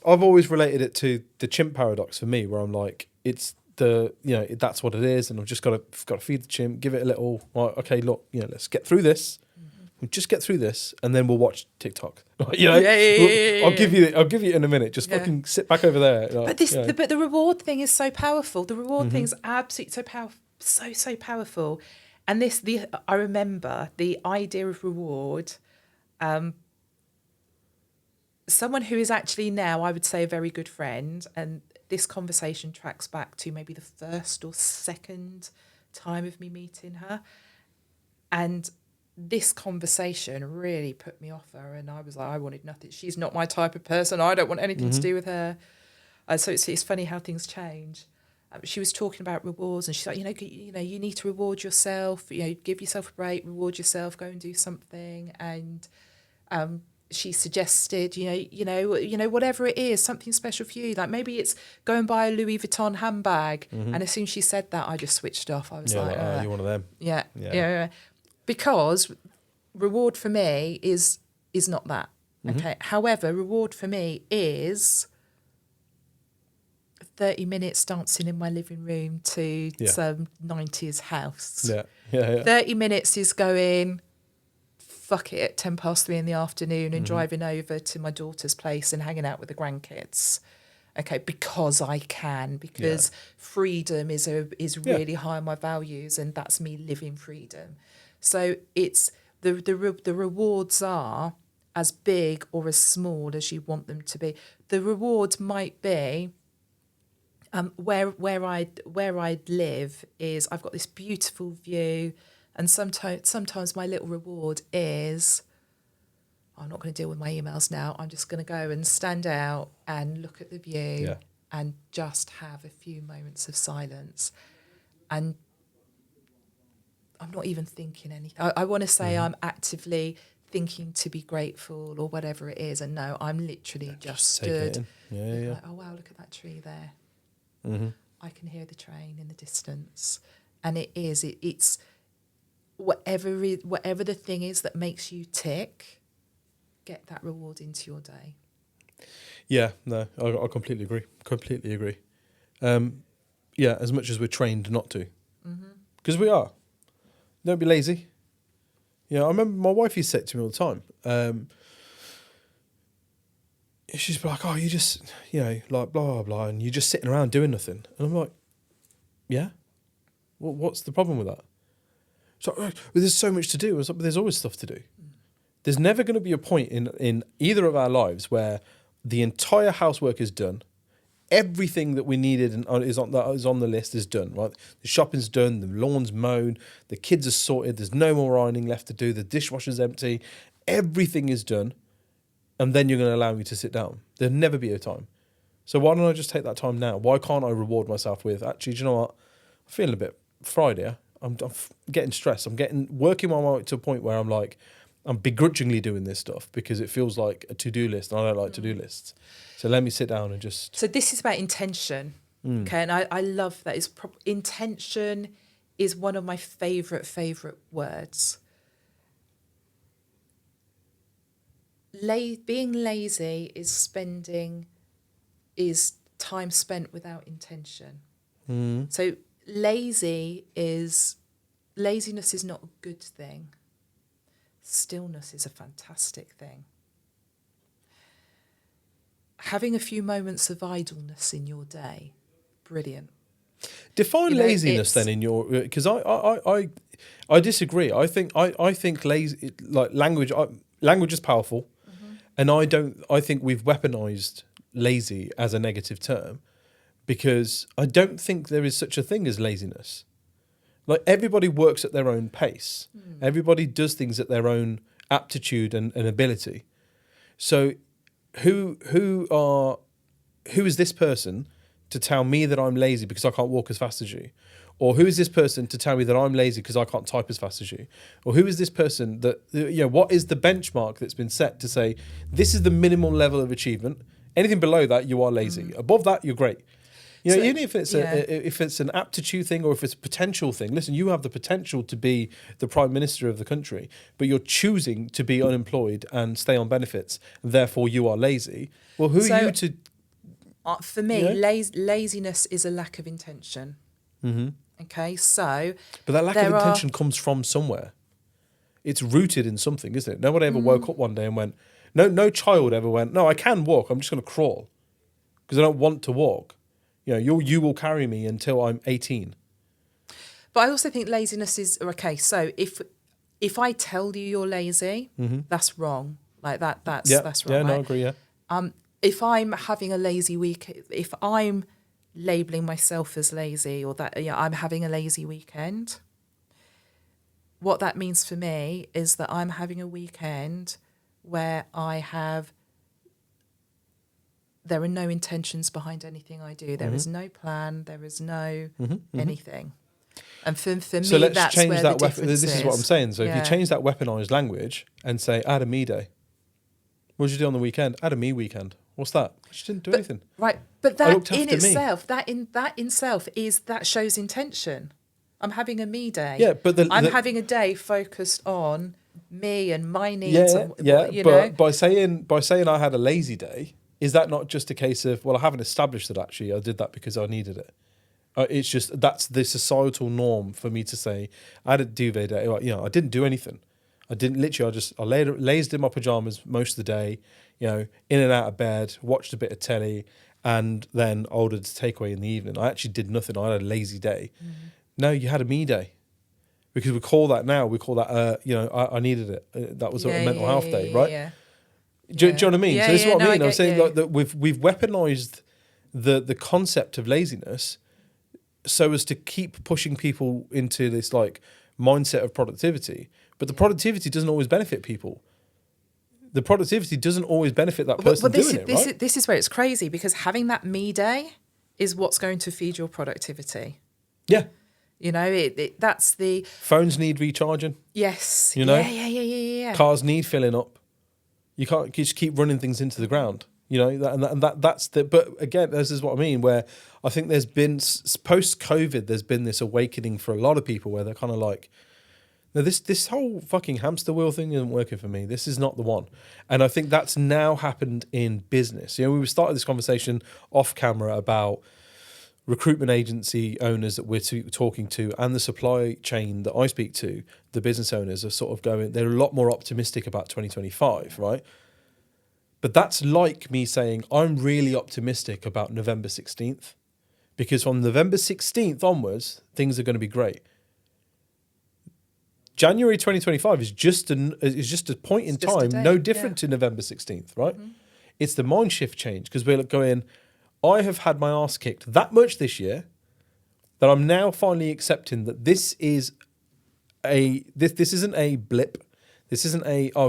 always related it to the chimp paradox for me, where I'm like, it's that's what it is, and I've just got to feed the chimp, give it a little, right, okay, look, let's get through this. We'll just get through this, and then we'll watch TikTok. I'll give you it in a minute. Just fucking sit back over there. But the reward thing is so powerful. The reward thing is absolutely so powerful, so powerful. And I remember the idea of reward. Someone who is actually now, I would say, a very good friend, and this conversation tracks back to maybe the first or second time of me meeting her. And this conversation really put me off her, and I was like, I wanted nothing. She's not my type of person. I don't want anything to do with her. So it's funny how things change. She was talking about rewards, and she's like, you need to reward yourself. Give yourself a break, reward yourself, go and do something. And she suggested, whatever it is, something special for you. Like maybe it's go and buy a Louis Vuitton handbag. And as soon as she said that, I just switched off. I was like, you're one of them. Yeah. Because reward for me is not that. Okay. However, reward for me is 30 minutes dancing in my living room to some 90s house. Yeah. 30 minutes is going, fuck it, at 3:10 in the afternoon and driving over to my daughter's place and hanging out with the grandkids. Okay, because I can, because freedom is really high on my values, and that's me living freedom. So it's the rewards are as big or as small as you want them to be. The reward might be where I'd live is I've got this beautiful view, and sometimes my little reward is I'm not going to deal with my emails now. I'm just going to go and stand out and look at the view and just have a few moments of silence. And I'm not even thinking anything. I want to say I'm actively thinking to be grateful or whatever it is. And no, I'm literally just stood. Like, oh, wow, look at that tree there. I can hear the train in the distance. And it's whatever the thing is that makes you tick, get that reward into your day. Yeah, no, I completely agree. Completely agree. Yeah, as much as we're trained not to. Because we are. Don't be lazy. Yeah, I remember my wife used to say it to me all the time. She's like, oh, you just, like blah, blah, blah, and you're just sitting around doing nothing. And I'm like, yeah? What's the problem with that? So, well, there's so much to do. I was like, but there's always stuff to do. There's never going to be a point in either of our lives where the entire housework is done. Everything that we needed is on the list is done, right? The shopping's done, the lawn's mown, the kids are sorted, there's no more ironing left to do, the dishwasher's empty, everything is done, and then you're going to allow me to sit down. There'll never be a time. So why don't I just take that time now? Why can't I reward myself with, actually, do you know what? I'm feeling a bit fried here. I'm getting stressed. I'm working my way to a point where I'm like, I'm begrudgingly doing this stuff because it feels like a to-do list, and I don't like to-do lists. So let me sit down and just... So this is about intention, okay? And I love that. Intention is one of my favourite words. Being lazy is time spent without intention. So laziness is not a good thing. Stillness is a fantastic thing. Having a few moments of idleness in your day, brilliant. Define laziness then in your, because I disagree. I think lazy, like language is powerful, and I think we've weaponized lazy as a negative term, because I don't think there is such a thing as laziness. Like, everybody works at their own pace. Everybody does things at their own aptitude and ability. So who is this person to tell me that I'm lazy because I can't walk as fast as you? Or who is this person to tell me that I'm lazy because I can't type as fast as you? Or who is this person that, what is the benchmark that's been set to say, this is the minimal level of achievement. Anything below that, you are lazy. Above that, you're great. So, even if it's an aptitude thing or if it's a potential thing, listen, you have the potential to be the Prime Minister of the country, but you're choosing to be unemployed and stay on benefits, and therefore you are lazy. Well, who are you to... For me, laziness is a lack of intention. Okay, so... But that lack of intention comes from somewhere. It's rooted in something, isn't it? Nobody ever woke up one day and went... No child ever went, no, I can walk, I'm just going to crawl because I don't want to walk. You will carry me until I'm 18. But I also think laziness is okay. So if I tell you you're lazy, that's wrong. Like that's wrong. Yeah, no, I agree. Yeah. If I'm having a lazy week, if I'm labeling myself as lazy, or that I'm having a lazy weekend, what that means for me is that I'm having a weekend where there are no intentions behind anything I do. There is no plan. There is no anything. And for me, let's that's change where that the difference is. This is what I'm saying. So if you change that weaponized language and say, I had a me day. What did you do on the weekend? I had a me weekend. What's that? She didn't do anything. Right. But that in itself, that shows intention. I'm having a me day. Yeah, but I'm having a day focused on me and my needs. But by saying I had a lazy day, is that not just a case of, well, I haven't established that actually I did that because I needed it? It's just, that's the societal norm for me to say, I had a duvet day. I didn't do anything. I didn't literally, I lazed in my pajamas most of the day, in and out of bed, watched a bit of telly, and then ordered takeaway in the evening. I actually did nothing. I had a lazy day. No, you had a me day. Because we call that, I needed it. That was a mental health day, right? Yeah. Do you know what I mean? So this is what I mean. I'm saying like that we've weaponized the concept of laziness so as to keep pushing people into this like mindset of productivity. But the productivity doesn't always benefit people. The productivity doesn't always benefit that person doing it, right? This is where it's crazy, because having that me day is what's going to feed your productivity. Yeah. That's the... Phones need recharging. Yes. Yeah. Cars need filling up. You can't just keep running things into the ground, that's the, but again, this is what I mean, where I think there's been, post-COVID, there's been this awakening for a lot of people where they're kind of like, no, this whole fucking hamster wheel thing isn't working for me. This is not the one. And I think that's now happened in business. You know, we started this conversation off camera about recruitment agency owners that we're talking to, and the supply chain that I speak to, the business owners are sort of going, they're a lot more optimistic about 2025, right? But that's like me saying, I'm really optimistic about November 16th, because from November 16th onwards, things are going to be great. January 2025 is just a point in time, no different to November 16th, right? Mm-hmm. It's the mind shift change, because we're going, I have had my ass kicked that much this year that I'm now finally accepting that this isn't a blip. This isn't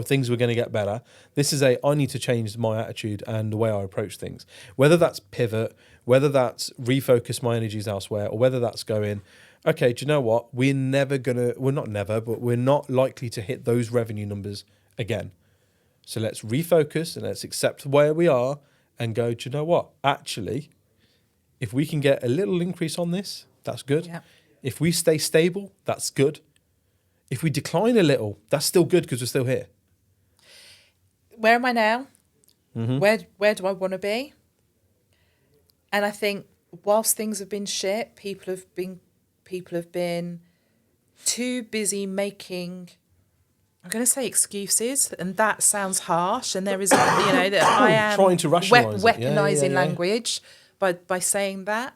things were going to get better. This is I need to change my attitude and the way I approach things. Whether that's pivot, whether that's refocus my energies elsewhere, or whether that's going, okay, do you know what? We're not likely to hit those revenue numbers again. So let's refocus and let's accept where we are and go, do you know what? Actually, if we can get a little increase on this, that's good. Yeah. If we stay stable, that's good. If we decline a little, that's still good because we're still here. Where am I now? Mm-hmm. Where do I want to be? And I think whilst things have been shit, people have been too busy making, I'm going to say excuses, and that sounds harsh. And there is, that I am trying to rationalise weaponising language by saying that.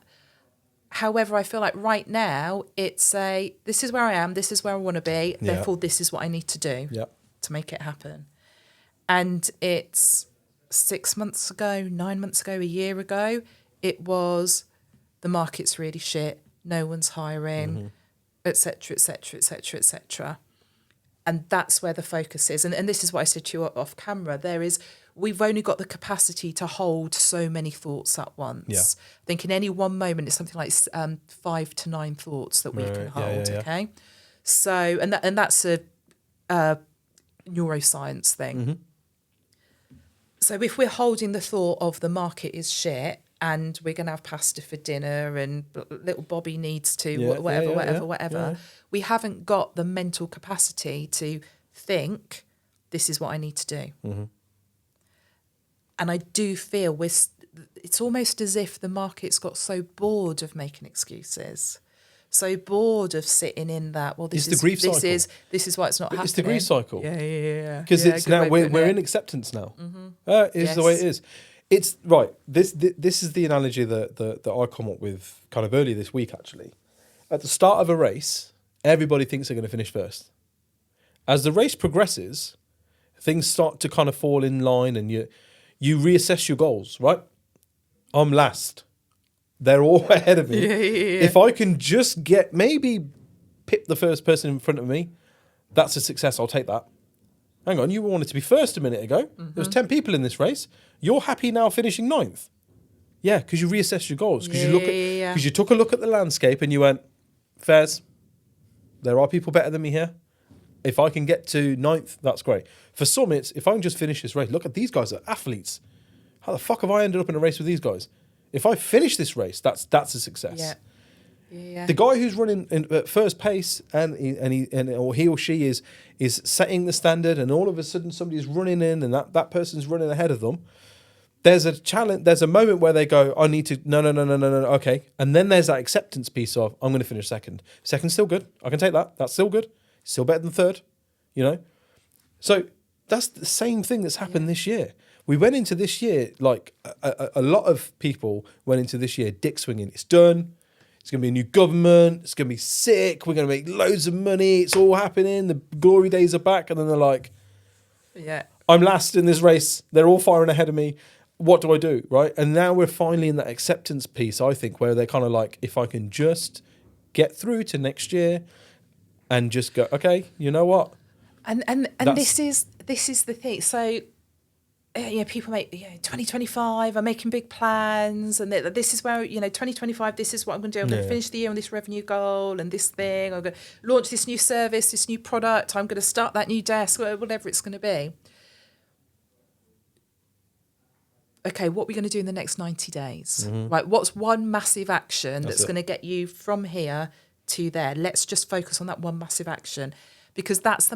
However, I feel like right now it's this is where I am, this is where I want to be. Therefore, this is what I need to do to make it happen. And it's 6 months ago, 9 months ago, a year ago, it was the market's really shit. No one's hiring, etc., etc., etc., etc. And that's where the focus is. And this is what I said to you off camera. We've only got the capacity to hold so many thoughts at once. Yeah. I think in any one moment, it's something like 5 to 9 thoughts that we can hold, okay? So, and that's a neuroscience thing. Mm-hmm. So if we're holding the thought of the market is shit and we're going to have pasta for dinner and little Bobby needs to whatever, we haven't got the mental capacity to think, this is what I need to do. Mm-hmm. And I do feel it's almost as if the market's got so bored of making excuses, so bored of sitting in that. Well, this is the grief cycle. This is why it's not happening. It's the grief cycle. Yeah. Because it's now we're in acceptance now. Mm-hmm. Is the way it is. It's right. This is the analogy that I come up with kind of early this week. Actually, at the start of a race, everybody thinks they're going to finish first. As the race progresses, things start to kind of fall in line, and you reassess your goals, right? I'm last. They're all ahead of me. Yeah. If I can just maybe pip the first person in front of me, that's a success. I'll take that. Hang on, you wanted to be first a minute ago. Mm-hmm. There was 10 people in this race. You're happy now finishing 9th. Yeah, because you reassessed your goals. Because you took a look at the landscape and you went, Fairs, there are people better than me here. If I can get to 9th, that's great. For some, if I can just finish this race, look at these guys are athletes. How the fuck have I ended up in a race with these guys? If I finish this race, that's a success. Yeah. The guy who's running at first pace and he or she is setting the standard, and all of a sudden somebody's running in and that person's running ahead of them. There's a challenge. There's a moment where they go, I need to, no, okay. And then there's that acceptance piece of, I'm going to finish second. Second's still good. I can take that. That's still good. Still better than third, So that's the same thing that's happened this year. We went into this year, like a lot of people went into this year dick swinging. It's done. It's going to be a new government. It's going to be sick. We're going to make loads of money. It's all happening. The glory days are back. And then they're like, I'm last in this race. They're all firing ahead of me. What do I do, right? And now we're finally in that acceptance piece, I think, where they're kind of like, if I can just get through to next year and just go, okay, you know what? And this is the thing. So, people make 2025. I'm making big plans, and this is where 2025. This is what I'm going to do. I'm going to finish the year on this revenue goal and this thing. I'm going to launch this new service, this new product. I'm going to start that new desk, whatever it's going to be. Okay, what are we going to do in the next 90 days? Mm-hmm. Right, what's one massive action that's going to get you from here to there? Let's just focus on that one massive action. because that's the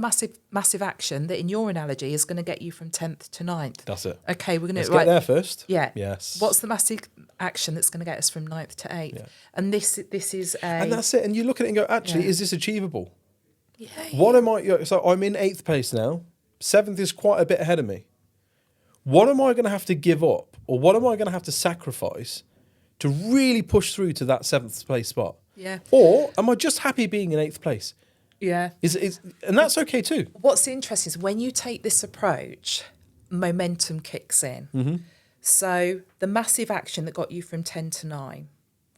massive action that in your analogy is going to get you from 10th to 9th. That's it. Okay, we're going Let's to get there first. Yeah. Yes. What's the massive action that's going to get us from 9th to 8th? Yeah. And this is a... And that's it. And you look at it and go, actually, is this achievable? Yeah. What am I... So I'm in 8th place now. 7th is quite a bit ahead of me. What am I going to have to give up, or what am I going to have to sacrifice to really push through to that 7th place spot? Yeah. Or am I just happy being in 8th place? Yeah. And that's okay too. What's interesting is when you take this approach, momentum kicks in. Mm-hmm. So the massive action that got you from 10 to 9,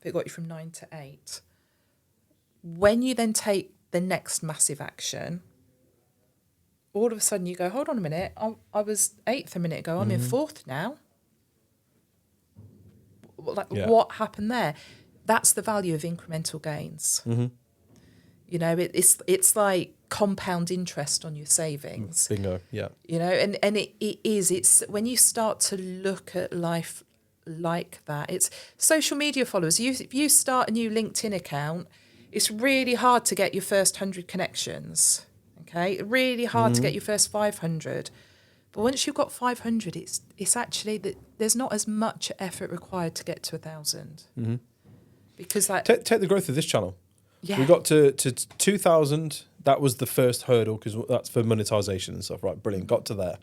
it got you from 9 to 8. When you then take the next massive action, all of a sudden you go, hold on a minute, I was 8th a minute ago, I'm in 4th now. What happened there? That's the value of incremental gains. Mm-hmm. You know, it's like compound interest on your savings. Bingo, yeah. You know, and it's when you start to look at life like that, it's social media followers. If you start a new LinkedIn account, it's really hard to get your first 100 connections. Okay, really hard to get your first 500. But once you've got 500, it's actually that there's not as much effort required to get to 1,000. Mm-hmm. Because like take the growth of this channel. Yeah. We got to 2,000. That was the first hurdle because that's for monetization and stuff. Right, brilliant. Got to there.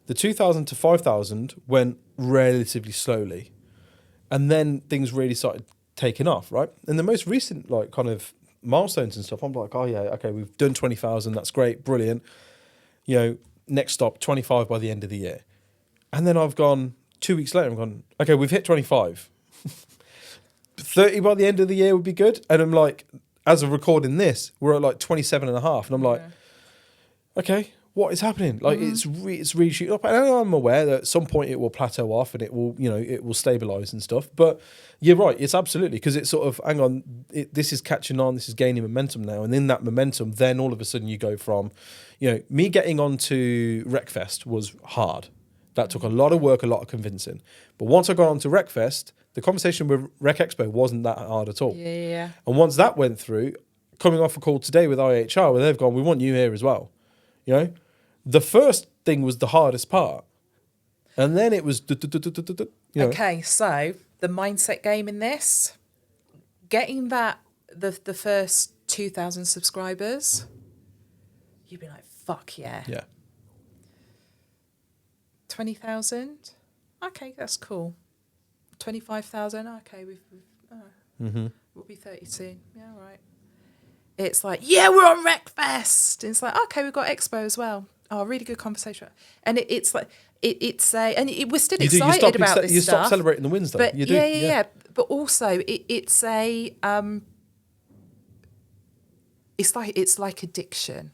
The 2,000 to 5,000 went relatively slowly, and then things really started taking off. Right, and the most recent like kind of milestones and stuff, I'm like, oh yeah, okay, we've done 20,000. That's great, brilliant. You know, next stop 25 by the end of the year, and then I've gone 2 weeks later. I've gone, okay, we've hit 25. 30 by the end of the year would be good. And I'm like, as of recording this, we're at like 27 and a half. And I'm like, okay, what is happening? Like it's really shooting up. And I'm aware that at some point it will plateau off and it will, it will stabilize and stuff. But you're right. It's absolutely, because it's sort of, hang on, this is catching on. This is gaining momentum now. And in that momentum, then all of a sudden you go from, me getting onto RecFest was hard. That took a lot of work, a lot of convincing. But once I got onto RecFest, the conversation with Rec Expo wasn't that hard at all. Yeah. And once that went through, coming off a call today with IHR, where they've gone, we want you here as well. The first thing was the hardest part. And then it was... Okay, so the mindset game in this, getting that, the first 2,000 subscribers, you'd be like, fuck yeah. Yeah. 20,000? Okay, that's cool. 25,000? Okay, we'll be 30 soon. Yeah, right. It's like, yeah, we're on RecFest. It's like, okay, we've got Expo as well. Oh, really good conversation. And it's like, we're still excited about this stuff. You stop celebrating the wins, though. But you do. Yeah. But also, it's like addiction.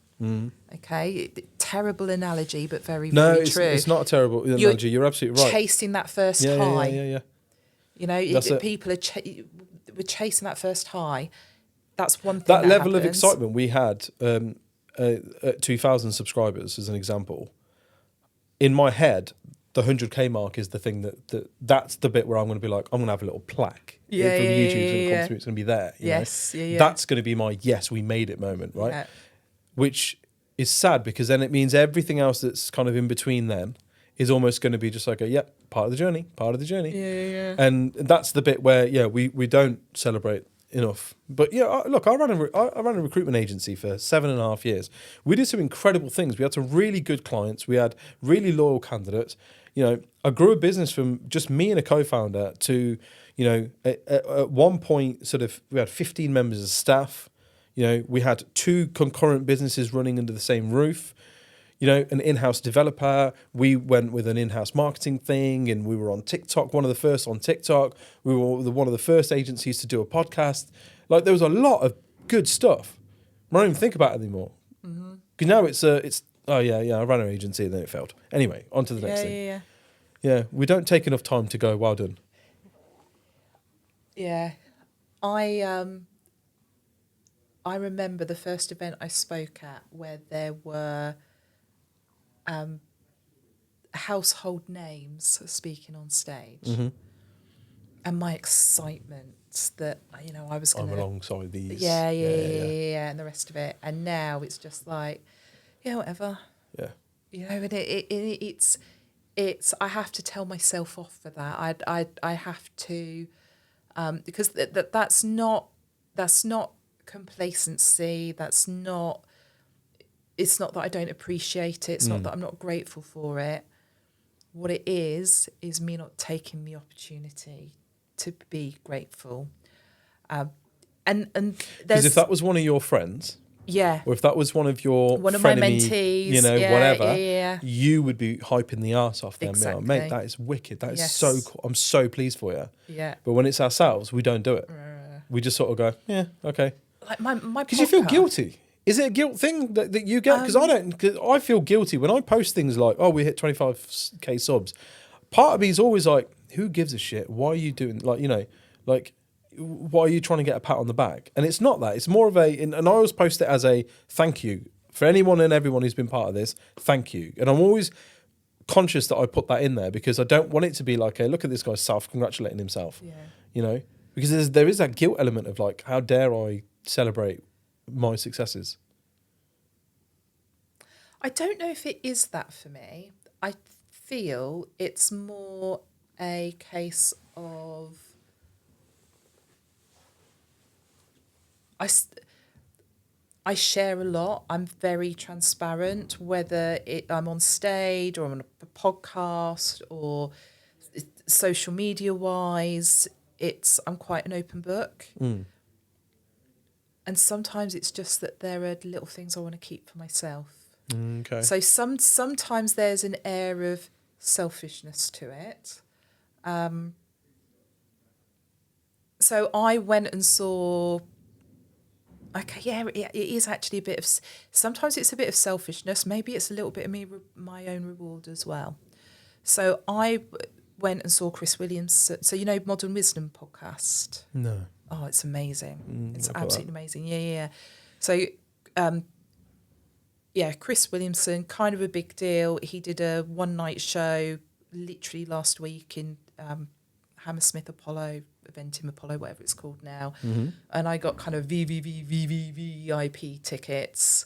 Okay, terrible analogy, but very true. It's not a terrible analogy. You're absolutely right. Chasing that first high. Yeah. People we're chasing that first high. That's one thing. That level happens. of excitement we had at 2,000 subscribers, as an example. In my head, the 100K mark is the thing that's the bit where I'm going to be like, I'm going to have a little plaque from YouTube. It's going to come through. It's going to be there. Yes. That's going to be my yes, we made it moment, right? Yeah. Which is sad, because then it means everything else that's kind of in between then is almost going to be just like part of the journey. Yeah. And that's the bit where, we don't celebrate enough. But look, I ran a recruitment agency for 7.5 years. We did some incredible things. We had some really good clients. We had really loyal candidates. I grew a business from just me and a co-founder to, at one point, sort of, we had 15 members of staff. We had 2 concurrent businesses running under the same roof. An in-house developer. We went with an in-house marketing thing, and we were on TikTok, one of the first on TikTok. We were one of the first agencies to do a podcast. Like, there was a lot of good stuff. I don't even think about it anymore. Because now I ran an agency and then it failed. Anyway, on to the next thing. Yeah, we don't take enough time to go, well done. Yeah. I remember the first event I spoke at where there were household names speaking on stage. and my excitement that, I was going I'm to... alongside these. Yeah, and the rest of it. And now it's just like, whatever. Yeah. And it's I have to tell myself off for that. I have to, because that's not complacency. It's not that I don't appreciate it. It's not that I'm not grateful for it. What it is me not taking the opportunity to be grateful. And Because there's... if that was one of your friends, Yeah. or if that was one of your One of my frenemy, mentees, whatever, you would be hyping the arse off them. Exactly. Mate, that is wicked. That is Yes. so cool. I'm so pleased for you. Yeah. But when it's ourselves, we don't do it. We just sort of go, yeah, okay. Like my Because you feel guilty. Is it a guilt thing that you get? Because I don't. Cause I feel guilty when I post things like, "Oh, we hit 25k subs." Part of me is always like, "Who gives a shit? Why are you doing why are you trying to get a pat on the back?" And it's not that. It's more of and I always post it as a thank you for anyone and everyone who's been part of this. Thank you. And I'm always conscious that I put that in there because I don't want it to be like, "Hey, look at this guy self-congratulating himself." Yeah. Because there is that guilt element of like, how dare I celebrate my successes? I don't know if it is that for me. I feel it's more a case of I share a lot. I'm very transparent, whether I'm on stage or I'm on a podcast or social media wise. I'm quite an open book. And sometimes it's just that there are little things I want to keep for myself. Okay. So sometimes there's an air of selfishness to it. So I went and saw... Okay, yeah, it is actually a bit of... Sometimes it's a bit of selfishness. Maybe it's a little bit of my own reward as well. So I went and saw Chris Williams. So Modern Wisdom podcast? No. Oh, it's amazing. It's absolutely amazing. Yeah. So, Chris Williamson, kind of a big deal. He did a one-night show literally last week in Hammersmith Apollo, Eventim Apollo, whatever it's called now. Mm-hmm. And I got kind of VIP tickets.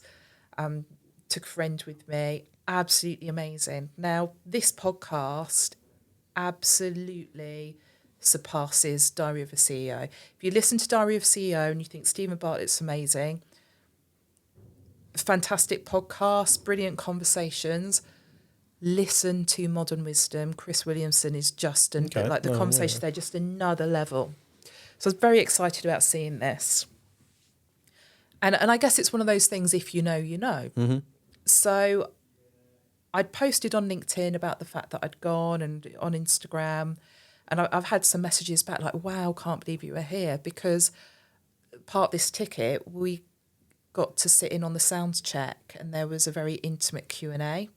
Took a friend with me. Absolutely amazing. Now, this podcast absolutely surpasses Diary of a CEO. If you listen to Diary of a CEO and you think Stephen Bartlett's amazing, fantastic podcast, brilliant conversations, listen to Modern Wisdom. Chris Williamson is just the conversations, they're just another level. So I was very excited about seeing this. And I guess it's one of those things, if you know, you know. Mm-hmm. So I'd posted on LinkedIn about the fact that I'd gone, and on Instagram. And I've had some messages back like, wow, can't believe you were here. Because part of this ticket, we got to sit in on the sound check and there was a very intimate Q&A.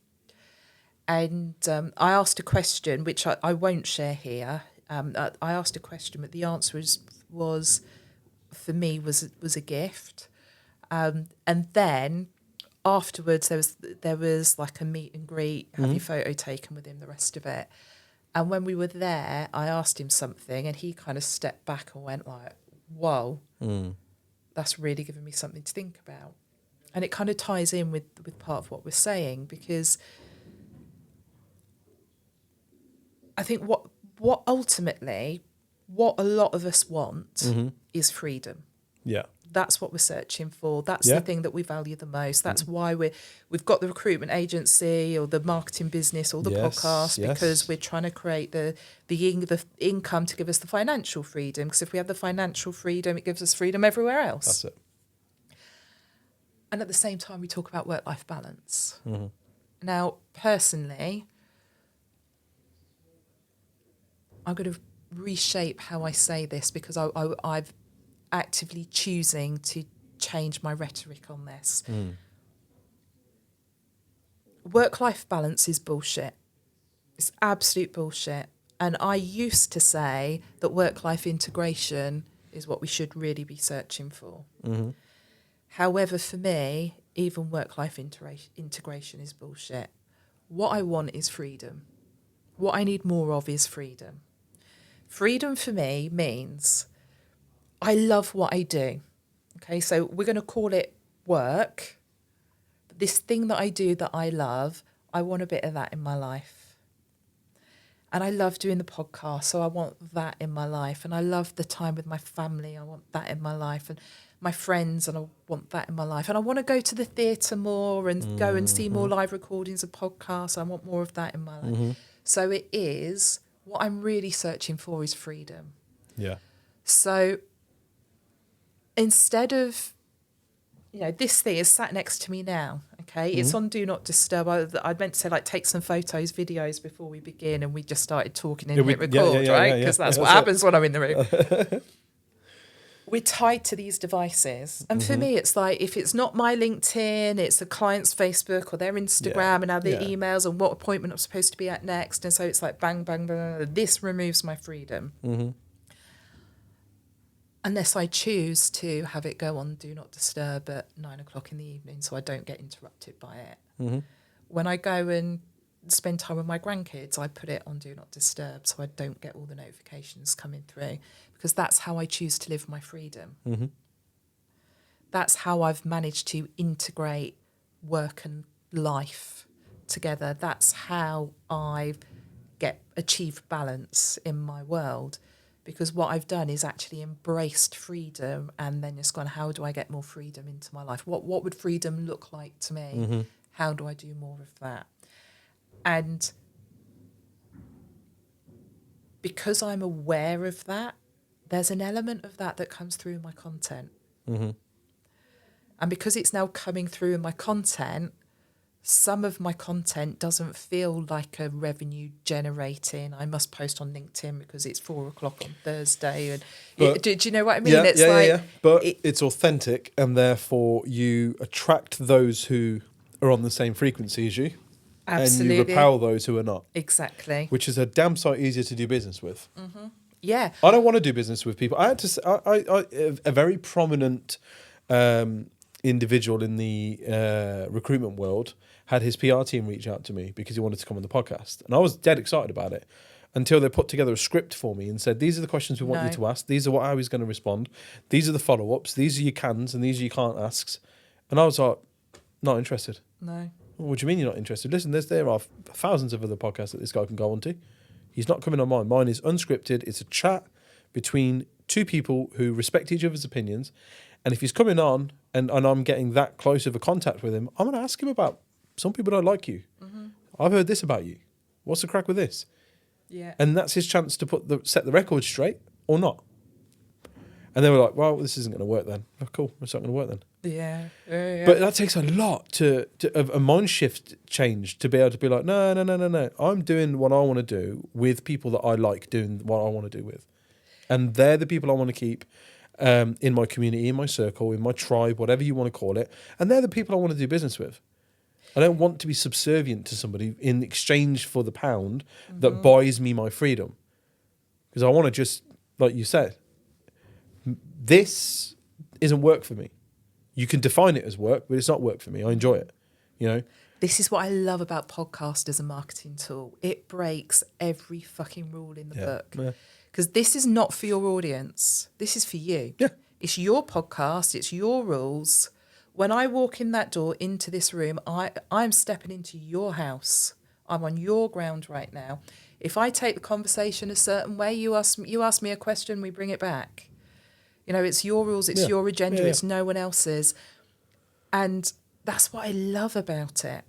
And I asked a question, which I won't share here. I asked a question, but the answer was for me, was a gift. And then afterwards, there was like a meet and greet, have your photo taken with him, the rest of it. And when we were there, I asked him something and he kind of stepped back and went like, whoa, that's really given me something to think about. And it kind of ties in with part of what we're saying, because I think what ultimately, what a lot of us want is freedom. Yeah. That's what we're searching for. That's the thing that we value the most. That's why we've got the recruitment agency or the marketing business or the podcast, because we're trying to create the income to give us the financial freedom. Because if we have the financial freedom, it gives us freedom everywhere else. That's it. And at the same time, we talk about work-life balance. Now, personally, I'm going to reshape how I say this, because I've actively choosing to change my rhetoric on this. Work-life balance is bullshit. It's absolute bullshit. And I used to say that work-life integration is what we should really be searching for. However, for me, even work-life integration is bullshit. What I want is freedom. What I need more of is freedom. Freedom for me means I love what I do. Okay, so we're going to call it work. This thing that I do that I love, I want a bit of that in my life. And I love doing the podcast, so I want that in my life. And I love the time with my family, I want that in my life. And my friends, and I want that in my life. And I want to go to the theatre more and go and see more live recordings of podcasts. I want more of that in my life. So it is, what I'm really searching for is freedom. Yeah. So instead of, this thing is sat next to me now, okay? It's on Do Not Disturb. I meant to say, like, take some photos, videos before we begin, and we just started talking and hit record, right? Because that's what happens when I'm in the room. We're tied to these devices. And for me, it's like, if it's not my LinkedIn, it's the client's Facebook or their Instagram and other emails and what appointment I'm supposed to be at next. And so it's like, bang, bang, bang. This removes my freedom. Unless I choose to have it go on Do Not Disturb at 9:00 in the evening so I don't get interrupted by it. When I go and spend time with my grandkids, I put it on Do Not Disturb so I don't get all the notifications coming through, because that's how I choose to live my freedom. That's how I've managed to integrate work and life together. That's how I achieve balance in my world. Because what I've done is actually embraced freedom and then just gone, how do I get more freedom into my life? What would freedom look like to me? How do I do more of that? And because I'm aware of that, there's an element of that comes through in my content. And because it's now coming through in my content, some of my content doesn't feel like a revenue generating, I must post on LinkedIn because it's 4:00 on Thursday. And do you know what I mean? But it's authentic, and therefore you attract those who are on the same frequency as you. Absolutely. And you repel those who are not. Exactly. Which is a damn sight easier to do business with. Yeah. I don't want to do business with people. I had to. A very prominent individual in the recruitment world had his PR team reach out to me because he wanted to come on the podcast. And I was dead excited about it until they put together a script for me and said, these are the questions we want you to ask. These are how he's going to respond. These are the follow-ups. These are your cans and these are your can't asks. And I was like, not interested. No. What do you mean you're not interested? Listen, there are thousands of other podcasts that this guy can go on to. He's not coming on mine. Mine is unscripted. It's a chat between two people who respect each other's opinions. And if he's coming on and I'm getting that close of a contact with him, I'm going to ask him about, some people don't like you. I've heard this about you. What's the crack with this? Yeah. And that's his chance to set the record straight or not. And they were like, well, this isn't going to work then. Oh, cool. It's not going to work then. Yeah. But that takes a lot of a mind shift change to be able to be like, no. I'm doing what I want to do with people that I like doing what I want to do with. And they're the people I want to keep in my community, in my circle, in my tribe, whatever you want to call it. And they're the people I want to do business with. I don't want to be subservient to somebody in exchange for the pound that buys me my freedom. Because I want to just, like you said, this isn't work for me. You can define it as work, but it's not work for me. I enjoy it, This is what I love about podcast as a marketing tool. It breaks every fucking rule in the book. Because this is not for your audience. This is for you. Yeah. It's your podcast. It's your rules. When I walk in that door into this room, I'm stepping into your house. I'm on your ground right now. If I take the conversation a certain way, you ask me a question, we bring it back. It's your rules, it's your agenda, it's no one else's. And that's what I love about it.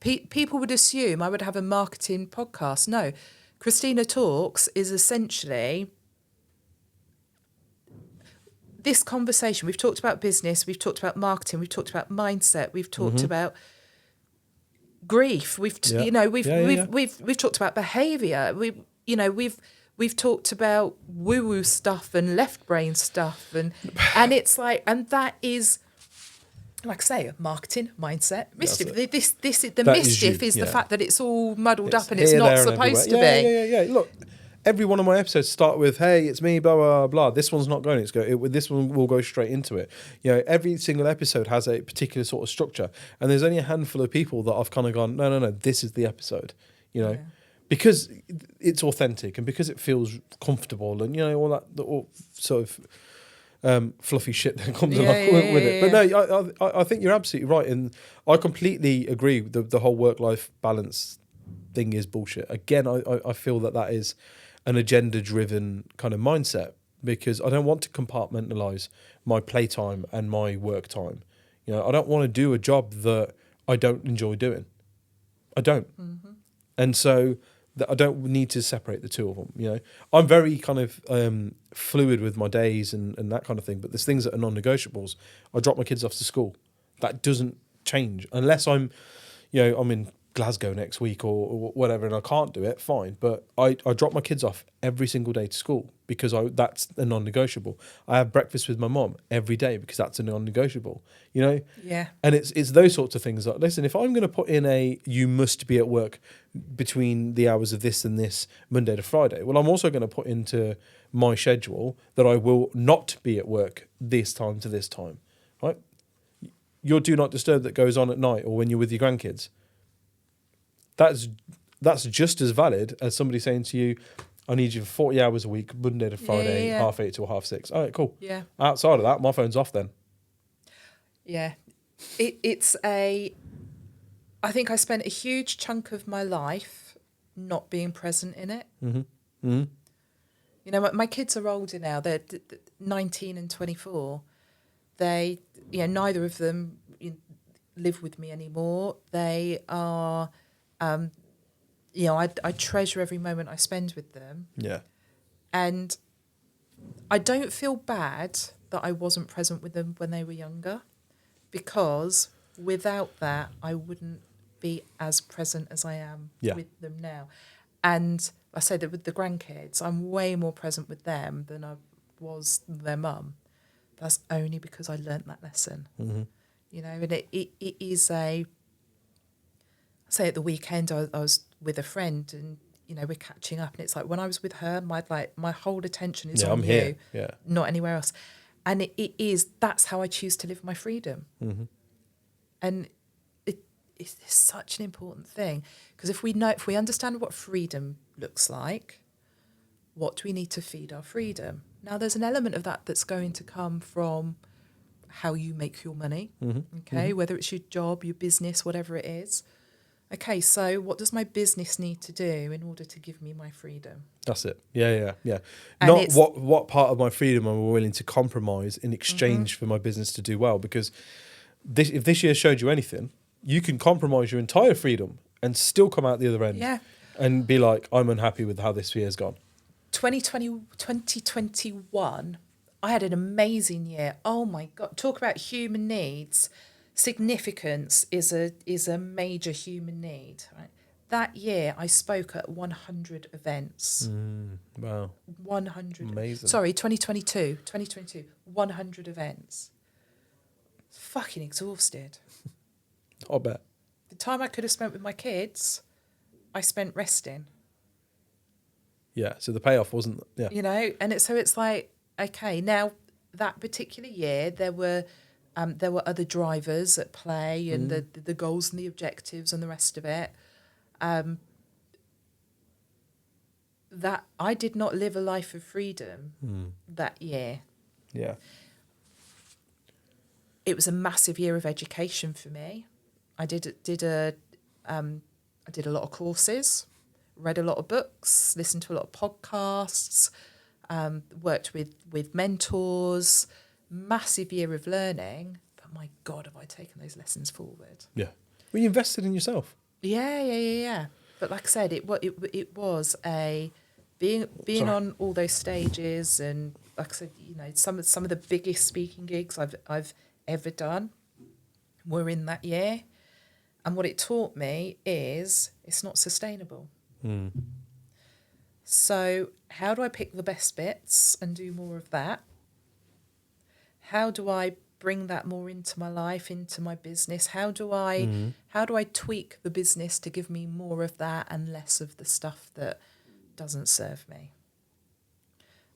People would assume I would have a marketing podcast. No, Christina Talks is essentially this conversation. We've talked about business, we've talked about marketing, we've talked about mindset, we've talked about grief. We've talked about behaviour. We've talked about woo-woo stuff and left brain stuff, and it's like, and that is, like I say, marketing, mindset, mischief. Mischief is the fact that it's all muddled up and it's not supposed to be. Yeah. Look, every one of my episodes start with, "Hey, it's me, blah blah blah." This one's not going. This one will go straight into it. Every single episode has a particular sort of structure, and there's only a handful of people that I've kind of gone, no, this is the episode. because it's authentic and because it feels comfortable and, all that all sort of fluffy shit that comes along with it. But no, I think you're absolutely right. And I completely agree. The whole work-life balance thing is bullshit. Again, I feel that is an agenda-driven kind of mindset, because I don't want to compartmentalize my playtime and my work time. I don't want to do a job that I don't enjoy doing. I don't. Mm-hmm. And so I don't need to separate the two of them. I'm very kind of fluid with my days and that kind of thing, but there's things that are non-negotiables. I drop my kids off to school. That doesn't change unless I'm in Glasgow next week or whatever and I can't do it, fine. But I drop my kids off every single day to school because that's a non-negotiable. I have breakfast with my mom every day because that's a non-negotiable, Yeah. And it's those sorts of things that, listen, if I'm going to put in you must be at work between the hours of this and this Monday to Friday, well, I'm also going to put into my schedule that I will not be at work this time to this time, right? Your do not disturb that goes on at night or when you're with your grandkids, that's just as valid as somebody saying to you, I need you for 40 hours a week, Monday to Friday, 8:30 till 6:30. All right, cool. Yeah. Outside of that, my phone's off then. Yeah. I think I spent a huge chunk of my life not being present in it. Mm-hmm. Mm-hmm. My kids are older now. They're 19 and 24. They, neither of them live with me anymore. They are... I treasure every moment I spend with them. Yeah. And I don't feel bad that I wasn't present with them when they were younger, because without that, I wouldn't be as present as I am with them now. And I say that with the grandkids, I'm way more present with them than I was their mum. That's only because I learnt that lesson. Mm-hmm. And it is say at the weekend I was with a friend and we're catching up, and it's like when I was with her, my whole attention is on you, not anywhere else. And that's how I choose to live my freedom. Mm-hmm. And it's such an important thing, because if we understand what freedom looks like, what do we need to feed our freedom? Now there's an element of that that's going to come from how you make your money, okay, whether it's your job, your business, whatever it is. Okay, so what does my business need to do in order to give me my freedom? That's it. Yeah. And not what part of my freedom am I willing to compromise in exchange for my business to do well. Because if this year showed you anything, you can compromise your entire freedom and still come out the other end and be like, I'm unhappy with how this year's gone. 2021, I had an amazing year. Oh my God, talk about human needs. Significance is a major human need, right? That year I spoke at 100 events. Wow. 100. Amazing. Sorry, 2022, 100 events. Fucking exhausted. I bet. The time I could have spent with my kids, I spent resting. Yeah, so the payoff wasn't, and it's like, okay, now that particular year there were other drivers at play, and the goals and the objectives and the rest of it. That I did not live a life of freedom that year. Yeah. It was a massive year of education for me. I did a lot of courses, read a lot of books, listened to a lot of podcasts, worked with mentors. Massive year of learning, but my God, have I taken those lessons forward? Yeah. Well, you invested in yourself. Yeah. But like I said, it was a being on all those stages, and like I said, some of the biggest speaking gigs I've ever done were in that year. And what it taught me is it's not sustainable. So how do I pick the best bits and do more of that? How do I bring that more into my life, into my business? How do I tweak the business to give me more of that and less of the stuff that doesn't serve me?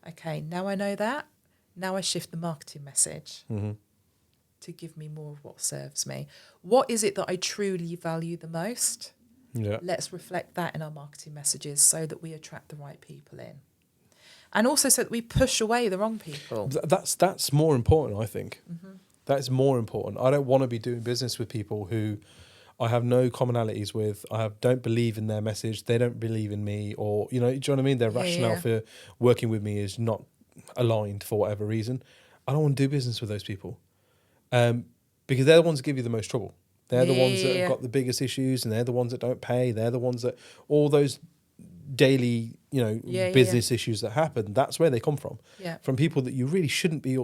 Okay, now I know that. Now I shift the marketing message to give me more of what serves me. What is it that I truly value the most? Yeah. Let's reflect that in our marketing messages so that we attract the right people in. And also so that we push away the wrong people. That's more important, I think. Mm-hmm. That's more important. I don't want to be doing business with people who I have no commonalities with. Don't believe in their message. They don't believe in me, or do you know what I mean? Their rationale for working with me is not aligned for whatever reason. I don't want to do business with those people, because they're the ones that give you the most trouble. They're the ones that have got the biggest issues, and they're the ones that don't pay. They're the ones that all those daily, business issues that happen. That's where they come from. Yeah. From people that you really shouldn't be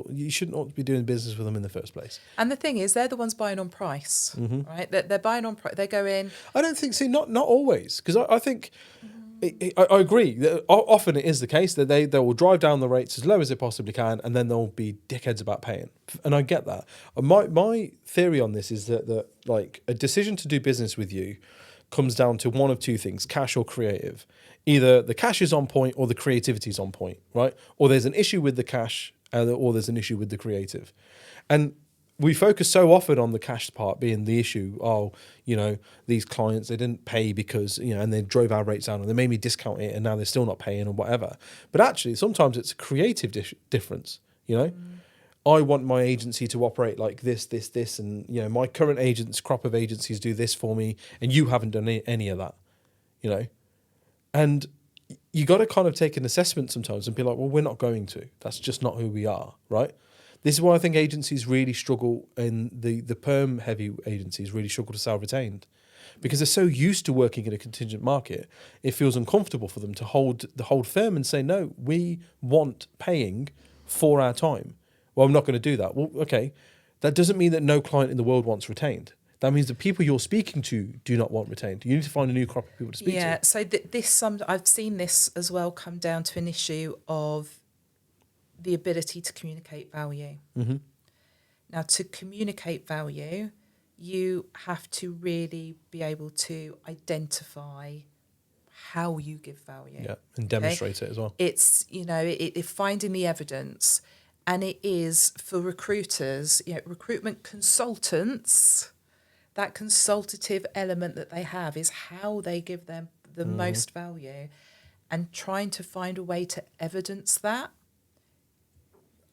doing business with them in the first place. And the thing is, they're the ones buying on price, right? They're buying on price. They go in. I don't think. See, not always, because I think. I agree. That often it is the case that they will drive down the rates as low as they possibly can, and then they'll be dickheads about paying. And I get that. My theory on this is that like a decision to do business with you comes down to one of two things: cash or creative. Either the cash is on point or the creativity is on point, right? Or there's an issue with the cash, or there's an issue with the creative. And we focus so often on the cash part being the issue. Oh, these clients, they didn't pay because, and they drove our rates down, and they made me discount it, and now they're still not paying or whatever. But actually, sometimes it's a creative difference, I want my agency to operate like this, and, my current crop of agencies do this for me, and you haven't done any of that, And you got to kind of take an assessment sometimes and be like, well, we're not going to. That's just not who we are, right? This is why I think agencies really struggle, and the perm heavy agencies really struggle to sell retained, because they're so used to working in a contingent market. It feels uncomfortable for them to hold firm and say, no, we want paying for our time. Well, I'm not going to do that. Well, okay, that doesn't mean that no client in the world wants retained. That means the people you're speaking to do not want retained. You need to find a new crop of people to speak to. Yeah, so I've seen this as well come down to an issue of the ability to communicate value. Mm-hmm. Now, to communicate value, you have to really be able to identify how you give value. Yeah, and demonstrate it as well. It's, it finding the evidence. And it is for recruiters, recruitment consultants, that consultative element that they have is how they give them the most value, and trying to find a way to evidence that.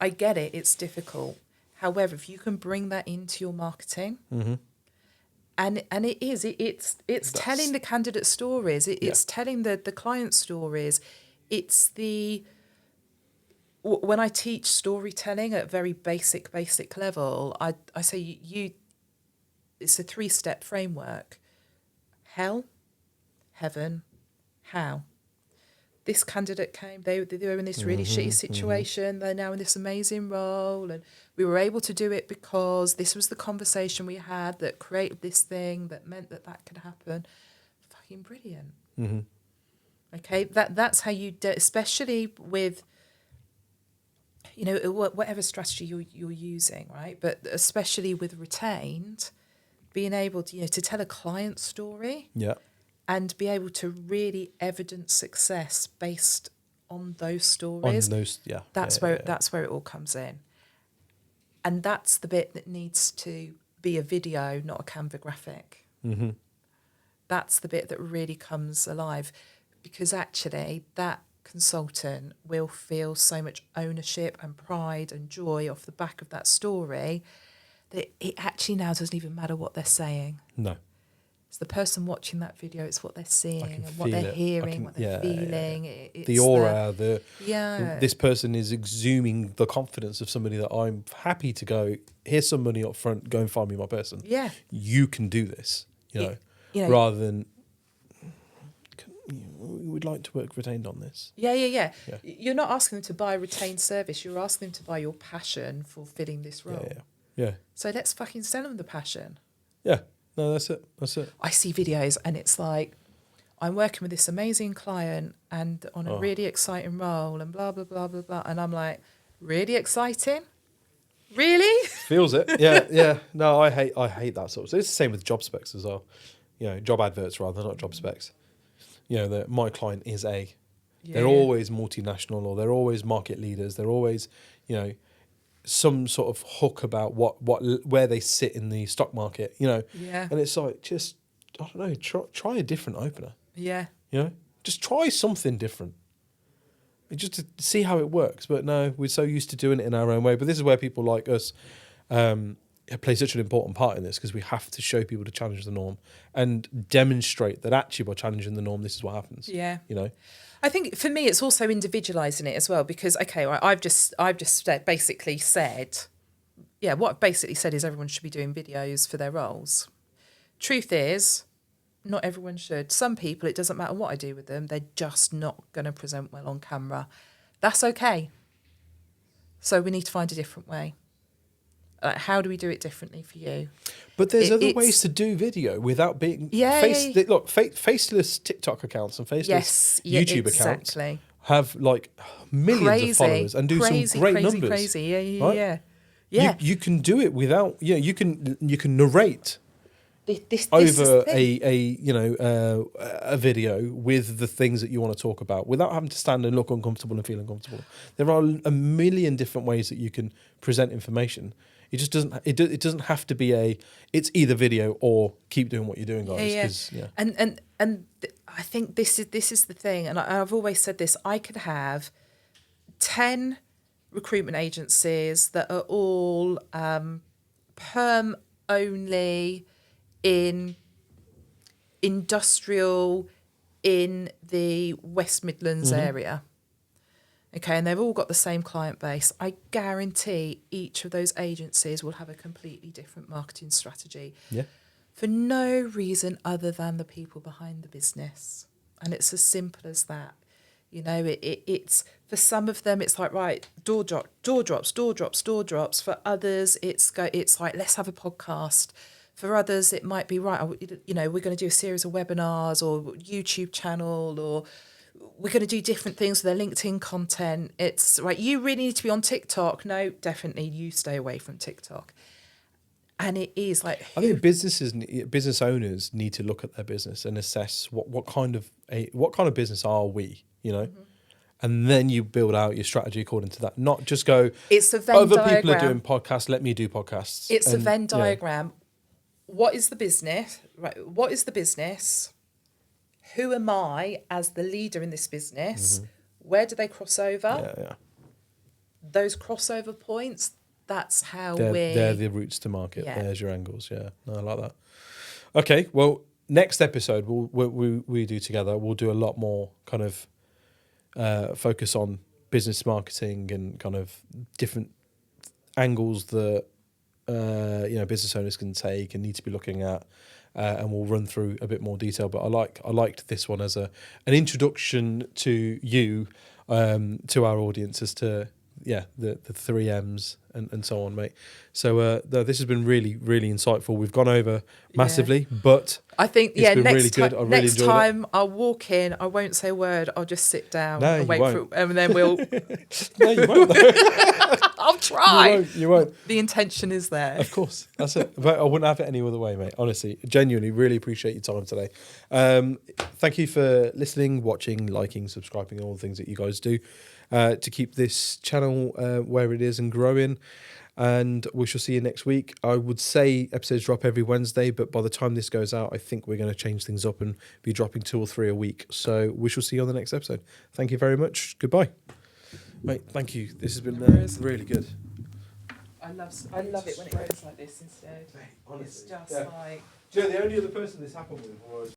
I get it, it's difficult. However, if you can bring that into your marketing, and it's telling the candidate stories, it's telling the client stories, when I teach storytelling at a very basic level, I say it's a 3-step framework: hell, heaven, how. This candidate came, they were in this really shitty situation, they're now in this amazing role, and we were able to do it because this was the conversation we had that created this thing that meant that could happen. Fucking brilliant. Mm-hmm. Okay, that's how you do, especially with, whatever strategy you're using, right? But especially with retained, being able to, to tell a client story. Yeah. And be able to really evidence success based on those stories. That's where it all comes in. And that's the bit that needs to be a video, not a Canva graphic. Mm-hmm. That's the bit that really comes alive, because actually that consultant will feel so much ownership and pride and joy off the back of that story that it actually now doesn't even matter what they're saying. No. It's the person watching that video, it's what they're seeing and what they're hearing, what they're feeling. Yeah. It's the aura, this person is exhuming the confidence of somebody that I'm happy to go, here's some money up front, go and find me my person. Yeah. You can do this, rather than, we'd like to work retained on this. Yeah. You're not asking them to buy a retained service, you're asking them to buy your passion for filling this role. Yeah. So let's fucking sell them the passion. Yeah. No, that's it. I see videos and it's like, I'm working with this amazing client and on a really exciting role and blah, blah, blah, blah, blah. And I'm like, really exciting? Really? Feels it. Yeah. No, I hate that sort of stuff. It's the same with job specs as well. Job adverts rather, not job specs. That my client is they're always multinational, or they're always market leaders. They're always, some sort of hook about where they sit in the stock market, Yeah. And it's like, just I don't know, try a different opener. Yeah. You know, just try something different. Just to see how it works. But no, we're so used to doing it in our own way. But this is where people like us play such an important part in this, because we have to show people to challenge the norm and demonstrate that actually by challenging the norm, this is what happens. Yeah. You know, I think for me, it's also individualising it as well, because, okay, right, I've just basically said, yeah, what I've basically said is everyone should be doing videos for their roles. Truth is, not everyone should. Some people, it doesn't matter what I do with them, they're just not going to present well on camera. That's okay. So we need to find a different way. How do we do it differently for you? but there's other ways to do video without being Look, faceless TikTok accounts and faceless YouTube accounts have like millions of followers and do some great numbers. Crazy. Right? Yeah. You can do it without. Yeah, you can narrate This over a video with the things that you want to talk about without having to stand and look uncomfortable and feel uncomfortable. There are a million different ways that you can present information. It just doesn't. It doesn't have to be it's either video or keep doing what you're doing, guys. Yeah. And I think this is the thing. And I've always said this. I could have 10 recruitment agencies that are all perm only, in industrial, in the West Midlands area. Okay, and they've all got the same client base. I guarantee each of those agencies will have a completely different marketing strategy. Yeah. For no reason other than the people behind the business. And it's as simple as that. You know, it's for some of them, it's like, right, door drops. For others, it's like, let's have a podcast. For others, it might be, right, you know, we're going to do a series of webinars or YouTube channel, or we're going to do different things with their LinkedIn content. It's right, you really need to be on TikTok. No, definitely you stay away from TikTok. And it is like, I think business owners need to look at their business and assess what kind of business are we, you know, and then you build out your strategy according to that. Not just go, it's a Venn other diagram. people are doing podcasts, let me do podcasts. It's a Venn diagram. What is the business? Right. What is the business? Who am I as the leader in this business? Where do they cross over? Yeah. Those crossover points, that's how they're the routes to market. Yeah. There's your angles. Yeah, no, I like that. Okay, well, next episode we do together. We'll do a lot more kind of focus on business marketing and kind of different angles that business owners can take and need to be looking at. And we'll run through a bit more detail. But I liked this one as an introduction to you, to our audience, as to the 3 M's and so on, mate. So this has been really, really insightful. We've gone over massively, but I think it's been really good. I really next enjoyed time it. I'll walk in, I won't say a word, I'll just sit down No, and you wait won't. for it, and then we'll No, you won't. Though. I'll try. You won't. The intention is there. Of course, that's it. But I wouldn't have it any other way, mate. Honestly, genuinely, really appreciate your time today. Thank you for listening, watching, liking, subscribing, all the things that you guys do to keep this channel where it is and growing. And we shall see you next week. I would say episodes drop every Wednesday, but by the time this goes out, I think we're going to change things up and be dropping 2 or 3 a week. So we shall see you on the next episode. Thank you very much. Goodbye. Mate, thank you. This has been really good. I love it when it goes like this instead. Mate, honestly, it's just like... Do you know, the only other person this happened with was...